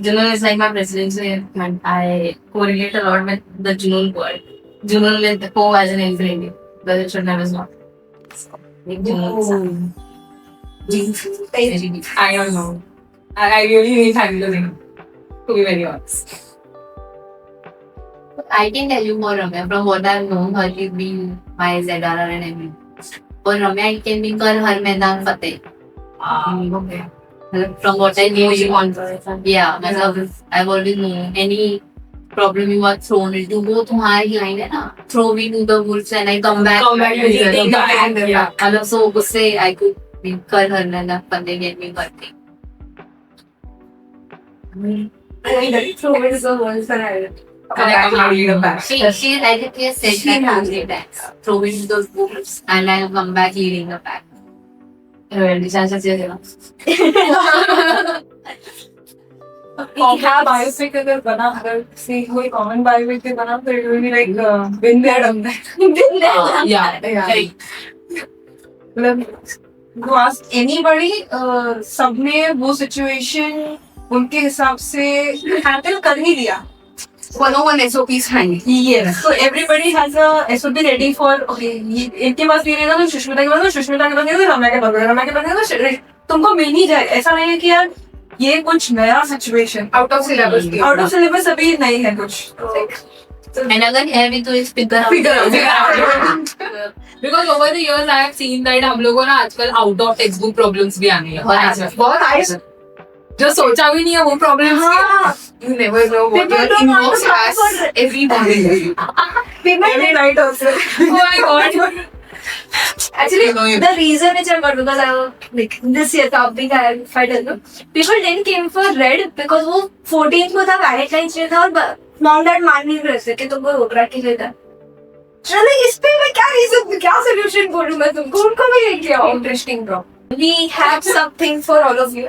Junoon is like my presidential and I correlate a lot with the Junoon word. Junoon with O as an infinitive, but it should never stop. So, एक Junoon is I don't know. I really need time to think. To be very honest. I can tell you more, Ramya, from what I've known her, she's been my ZRR and everything. For Ramya, it can be Kar Har Maidan Fateh. Okay. From what I know, she you wants. yeah, I've always known any problem you are thrown into, वो तुम्हारी line है ना, throw me to the wolves and I come back. Come back with Yeah, the back. bang, yeah. मतलब so उससे I could be Kar Har Maidan Fateh get me करती. So it is the world for Ireland. Correct, I'm reading it back. She I think she has said that how many times. Throw me to those wolves and I'll come back leading the pack. Biopic अगर बना, अगर से कोई common biopic भी बना, तो it will be like been there done that. Yeah. मतलब to ask anybody, सबने वो सिचुएशन उनके हिसाब से हैंडल कर ही लिया. 101 SOPs handy. Yes. So everybody has a SOP ready for, okay, इनके पास ये रहेगा तो सुष्मिता के पास तो सुष्मिता के पास ये तो रम्या के पास रम्या के पास ये तो तुमको मिल ही जाए. ऐसा नहीं है कि यार ये कुछ नया situation Out of syllabus. Out of syllabus अभी नहीं है कुछ. And अगर है भी तो इस figure out. Because over the years I have seen that हम लोगों ना आजकल out of textbook problems भी आने लगे. बहुत आए. जो सोचा भी नहीं है वो problems. You never know what People your don't want inbox to come has for- every morning. Every night also. Oh my god. Actually, You know you- the reason which I got, because I was like this year topic I if I tell you, people didn't came for red because वो 14th को था Valentine's Day था और mom dad मान नहीं रहे थे कि तुमको रोक रखी लेता. चलो इस पे मैं क्या reason क्या solution बोलूँ मैं तुमको, उनको भी लेके आओ. Interesting, bro. We have something for all of you.